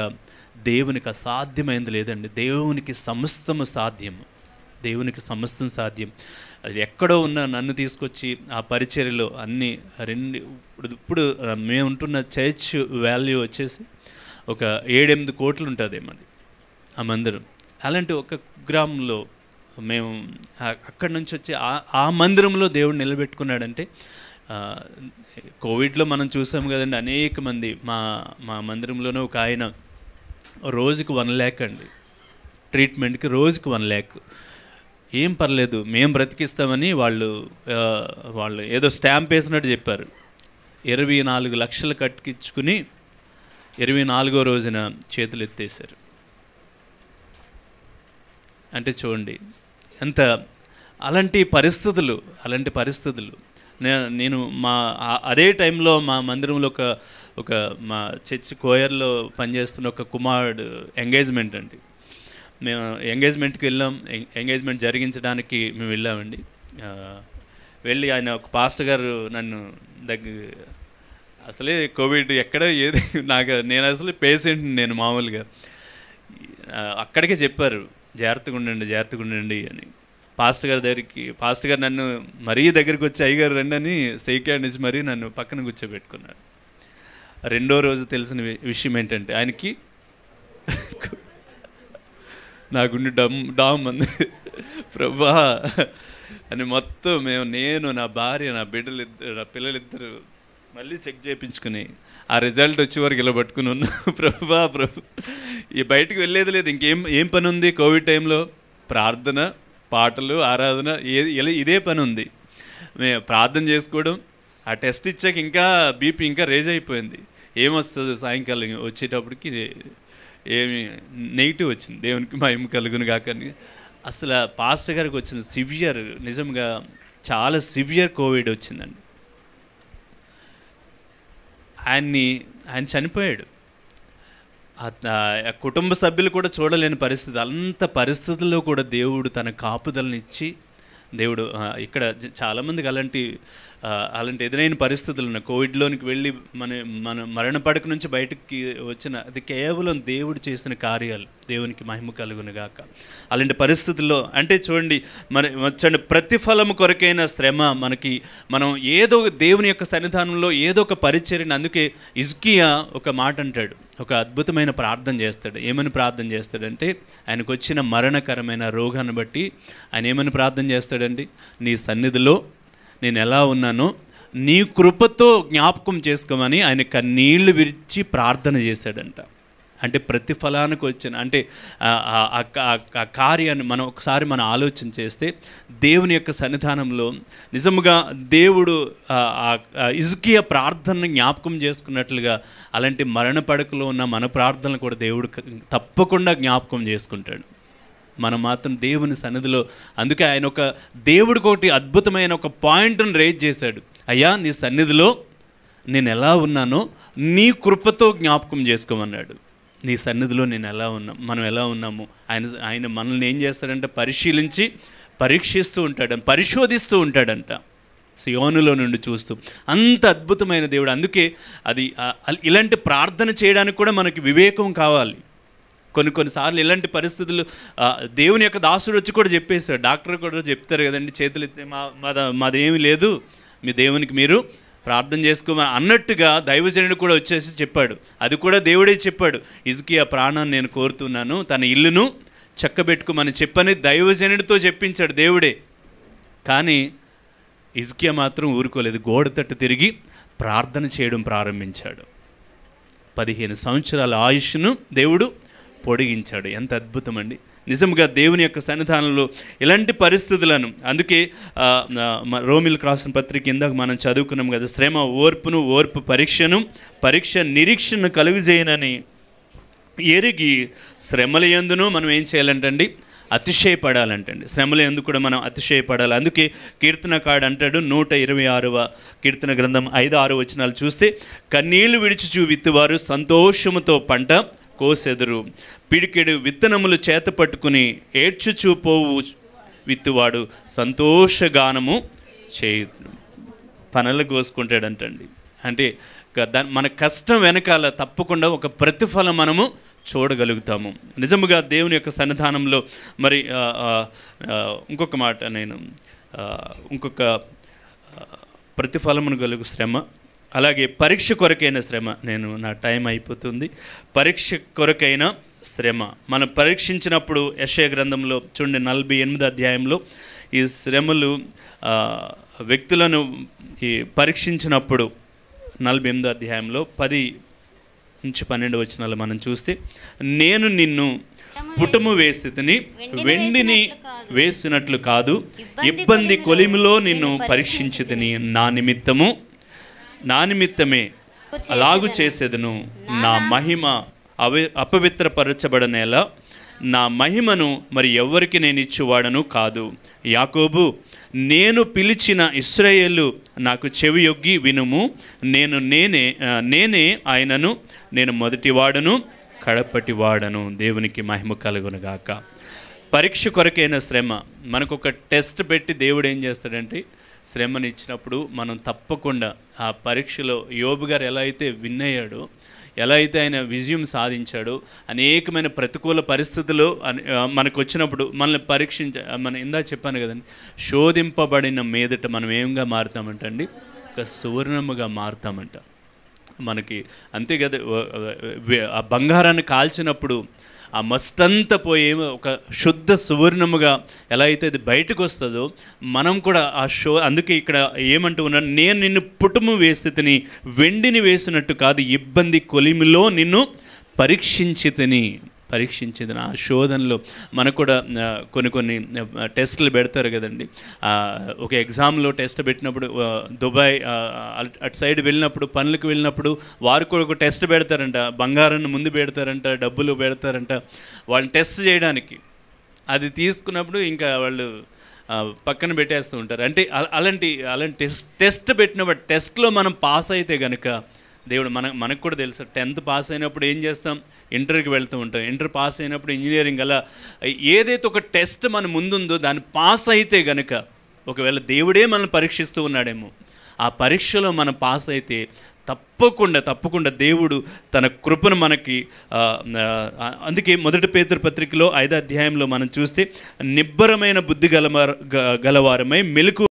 దేవునికి అసాధ్యమైంది లేదండి. దేవునికి సమస్తము సాధ్యము, దేవునికి సమస్తం సాధ్యం. అది ఎక్కడో ఉన్న నన్ను తీసుకొచ్చి ఆ పరిచర్యలో అన్నీ ఇప్పుడు మేము ఉంటున్న చర్చ్ వాల్యూ వచ్చేసి ఒక 7-8 కోట్లు ఉంటుంది అది ఆ మందిరం. అలాంటి ఒక గ్రామంలో మేము అక్కడి నుంచి వచ్చి ఆ మందిరంలో దేవుడు నిలబెట్టుకున్నాడంటే, కోవిడ్లో మనం చూసాం కదండి, అనేక మంది మా మందిరంలోనే ఒక ఆయన రోజుకి 1 lakh అండి, ట్రీట్మెంట్కి రోజుకి 1 lakh. ఏం పర్లేదు మేము బ్రతికిస్తామని వాళ్ళు ఏదో స్టాంప్ వేసినట్టు చెప్పారు. 24 లక్షలు కట్టించుకుని 24వ రోజున చేతులు ఎత్తేసారు. అంటే చూడండి ఎంత అలాంటి పరిస్థితులు. నేను అదే టైంలో మా మందిరంలో ఒక మా చర్చ్ కోయర్లో పనిచేస్తున్న ఒక కుమారుడు ఎంగేజ్మెంట్ అండి. మేము ఎంగేజ్మెంట్కి వెళ్ళాం. ఎంగేజ్మెంట్ జరిగించడానికి మేము వెళ్ళామండి. వెళ్ళి ఆయన ఒక పాస్టర్ గారు నన్ను అసలే కోవిడ్ ఎక్కడ ఏది నేను అసలు పేషెంట్, నేను మామూలుగా అక్కడికే చెప్పారు జాగ్రత్తగా ఉండండి అని. పాస్టర్ గారు నన్ను మరీ దగ్గరికి వచ్చి అయ్యగారు రండి అని సైకాడ్ నుంచి మరీ నన్ను పక్కన కూర్చోబెట్టుకున్నారు. 2వ రోజు తెలిసిన విషయం ఏంటంటే ఆయనకి నా గుండె డామ్ అంది. ప్రభా అని మొత్తం నేను నా భార్య నా పిల్లలిద్దరు మళ్ళీ చెక్ చేయించుకుని ఆ రిజల్ట్ వచ్చే వరకు ఇలా పట్టుకుని ఉన్నా. ప్రభా ఈ బయటకు వెళ్ళేది లేదు, ఏం పని ఉంది కోవిడ్ టైంలో? ప్రార్థన, పాటలు, ఆరాధన, ఇదే పని ఉంది. మేము ప్రార్థన చేసుకోవడం. ఆ టెస్ట్ ఇచ్చాక ఇంకా బీపీ ఇంకా రేజ్ అయిపోయింది. ఏమొస్తుంది సాయంకాలం వచ్చేటప్పటికి ఏమి నెగిటివ్ వచ్చింది. దేవునికి మహిమ కలుగును కాకని. అసలు పాస్టర్ గారికి వచ్చింది సివియర్, నిజంగా చాలా సివియర్ కోవిడ్ వచ్చిందండి. ఆయన చనిపోయాడు. కుటుంబ సభ్యులు కూడా చూడలేని పరిస్థితి. అంత పరిస్థితుల్లో కూడా దేవుడు తన కాపుదలనిచ్చి దేవుడు ఇక్కడ చాలామందికి అలాంటి ఎదురైన పరిస్థితులు ఉన్నాయి. కోవిడ్లోనికి వెళ్ళి మన మరణ పడక నుంచి బయటకి వచ్చిన అది కేవలం దేవుడు చేసిన కార్యాలు. దేవునికి మహిమ కలుగును గాక. అలాంటి పరిస్థితుల్లో అంటే చూడండి, ప్రతిఫలము కొరకైన శ్రమ మనం ఏదో దేవుని యొక్క సన్నిధానంలో ఏదో ఒక పరిచర్యను. అందుకే హిజ్కియా ఒక మాట అంటాడు, ఒక అద్భుతమైన ప్రార్థన చేస్తాడు. ఏమని ప్రార్థన చేస్తాడంటే, ఆయనకు వచ్చిన మరణకరమైన రోగాన్ని బట్టి ఆయన ఏమని ప్రార్థన చేస్తాడండి, నీ సన్నిధిలో నేను ఎలా ఉన్నానో నీ కృపతో జ్ఞాపకం చేసుకోమని ఆయన కన్నీళ్లు విరిచి ప్రార్థన చేశాడంట. అంటే ప్రతిఫలానికి వచ్చిన అంటే ఆ కార్యాన్ని మనం ఒకసారి మనం ఆలోచన చేస్తే దేవుని యొక్క సన్నిధానంలో నిజముగా దేవుడు హిజ్కియా ప్రార్థనను జ్ఞాపకం చేసుకున్నట్లుగా అలాంటి మరణ పడకలో ఉన్న మన ప్రార్థనలు కూడా దేవుడు తప్పకుండా జ్ఞాపకం చేసుకుంటాడు. మనం మాత్రం దేవుని సన్నిధిలో, అందుకే ఆయన ఒక దేవుడికి ఒకటి అద్భుతమైన ఒక పాయింట్ను రేజ్ చేశాడు. అయ్యా నీ సన్నిధిలో నేను ఎలా ఉన్నానో నీ కృపతో జ్ఞాపకం చేసుకోమన్నాడు. నీ సన్నిధిలో నేను ఎలా ఉన్నా, మనం ఎలా ఉన్నాము, ఆయన మనల్ని ఏం చేస్తాడంటే పరిశీలించి పరీక్షిస్తూ ఉంటాడు, పరిశోధిస్తూ ఉంటాడంట సియోనులో నుండి చూస్తూ. అంత అద్భుతమైన దేవుడు. అందుకే అది ఇలాంటి ప్రార్థన చేయడానికి కూడా మనకి వివేకం కావాలి. కొన్నిసార్లు ఇలాంటి పరిస్థితులు దేవుని యొక్క దాసుడు వచ్చి కూడా చెప్పేశాడు, డాక్టర్ కూడా చెప్తారు కదండి, చేతులు ఎత్తే మాదేమీ లేదు, మీ దేవునికి మీరు ప్రార్థన చేసుకోమని అన్నట్టుగా దైవజనుడు కూడా వచ్చేసి చెప్పాడు. అది కూడా దేవుడే చెప్పాడు, హిజ్కియా ప్రాణాన్ని నేను కోరుతున్నాను, తన ఇల్లును చక్కబెట్టుకోమని చెప్పని దైవజనుడితో చెప్పించాడు దేవుడే. కానీ హిజ్కియా మాత్రం ఊరుకోలేదు, గోడ తట్టు తిరిగి ప్రార్థన చేయడం ప్రారంభించాడు. 15 సంవత్సరాల ఆయుష్ను దేవుడు పొడిగించాడు. ఎంత అద్భుతం అండి నిజంగా దేవుని యొక్క సన్నిధానంలో ఇలాంటి పరిస్థితులను. అందుకే రోమిలకు రాసిన పత్రిక ఇందాక మనం చదువుకున్నాం కదా, శ్రమ ఓర్పును, ఓర్పు పరీక్షను, పరీక్ష నిరీక్షను కలుగజేయనని ఎరిగి శ్రమల యందును మనం ఏం చేయాలంటండి, అతిశయపడాలంటండి. శ్రమల యందు కూడా మనం అతిశయపడాలి. అందుకే కీర్తనకాడు అంటాడు 126వ కీర్తన గ్రంథం 5-6 వచనాలు చూస్తే, కన్నీళ్లు విడిచుచు విత్తువారు సంతోషముతో పంట కోసెదరు, పిడికెడు విత్తనములు చేత పట్టుకుని ఏడ్చుచూ పోవు విత్తువాడు సంతోషగానము చేయు. పనులు కోసుకుంటాడంటండి. అంటే మన కష్టం వెనకాల తప్పకుండా ఒక ప్రతిఫలం మనము చూడగలుగుతాము. నిజముగా దేవుని యొక్క సన్నిధానంలో మరి ఇంకొక మాట, నేను ఇంకొక ప్రతిఫలమును కలుగు శ్రమ, అలాగే పరీక్ష కొరకైన శ్రమ. నా టైం అయిపోతుంది. పరీక్ష కొరకైన శ్రమ మనం పరీక్షించినప్పుడు యెషయా గ్రంథంలో చూడండి 48వ అధ్యాయంలో ఈ శ్రమలు వ్యక్తులను ఈ పరీక్షించినప్పుడు 48వ అధ్యాయంలో 10-12 వచనాలు మనం చూస్తే, నేను నిన్ను పుటము వేసితిని, వెండిని వేసినట్లు కాదు, ఇబ్బంది కొలిమిలో నిన్ను పరీక్షించితిని, నా నిమిత్తమే అలాగు చేసేదను, నా మహిమ అపవిత్రపరచబడనేలా నా మహిమను మరి ఎవ్వరికి నేను ఇచ్చువాడను కాదు. యాకోబు, నేను పిలిచిన ఇశ్రాయేలు నాకు చెవియొగ్గి వినుము, నేనే ఆయనను, నేను మొదటివాడను కడపటివాడను. దేవునికి మహిమ కలుగునుగాక. పరీక్ష కొరకైన శ్రమ. మనకు ఒక టెస్ట్ పెట్టి దేవుడు ఏం చేస్తాడంటే శ్రమని ఇచ్చినప్పుడు మనం తప్పకుండా ఆ పరీక్షలో యోబు గారు ఎలా అయితే విన్ అయ్యాడో, ఎలా అయితే ఆయన విజయం సాధించాడో, అనేకమైన ప్రతికూల పరిస్థితులు మనకు వచ్చినప్పుడు మనల్ని మనం ఇందా చెప్పాను కదండి, శోధింపబడిన మీదట మనం ఏంగా మారుతామంటండి, ఒక సువర్ణముగా మారుతామంట. మనకి అంతే కదా, ఆ బంగారాన్ని కాల్చినప్పుడు ఆ మస్టంతా పోయి ఒక శుద్ధ సువర్ణముగా ఎలా అయితే అది బయటకు వస్తుందో, మనం కూడా అందుకే ఇక్కడ ఏమంటూ ఉన్నాను, నేను నిన్ను పుటము వేసితిని, వెండిని వేసినట్టు కాదు, ఇబ్బంది కొలిమిలో నిన్ను పరీక్షించితిని. ఆ శోధనలో మనకు కూడా కొన్ని టెస్టులు పెడతారు కదండి. ఒక ఎగ్జామ్లో టెస్ట్ పెట్టినప్పుడు దుబాయ్ అటు సైడ్ వెళ్ళినప్పుడు, పనులకు వెళ్ళినప్పుడు వారు కూడా ఒక టెస్ట్ పెడతారంట, బంగారాన్ని ముందు పెడతారంట, డబ్బులు పెడతారంట వాళ్ళని టెస్ట్ చేయడానికి. అది తీసుకున్నప్పుడు ఇంకా వాళ్ళు పక్కన పెట్టేస్తూ ఉంటారు. అంటే అలాంటి టెస్ట్ పెట్టినప్పుడు టెస్ట్లో మనం పాస్ అయితే కనుక దేవుడు మనకు కూడా తెలుసు. 10th పాస్ అయినప్పుడు ఏం చేస్తాం, ఇంటర్కి వెళ్తూ ఉంటాం. ఇంటర్ పాస్ అయినప్పుడు ఇంజనీరింగ్, అలా ఏదైతే ఒక టెస్ట్ మన ముందుందో దాన్ని పాస్ అయితే కనుక, ఒకవేళ దేవుడే మనల్ని పరీక్షిస్తూ ఉన్నాడేమో, ఆ పరీక్షలో మనం పాస్ అయితే తప్పకుండా దేవుడు తన కృపను మనకి. అందుకే 1 పేతురు పత్రికలో 5వ అధ్యాయంలో మనం చూస్తే, నిబ్బరమైన బుద్ధి గలవారమై మెలకు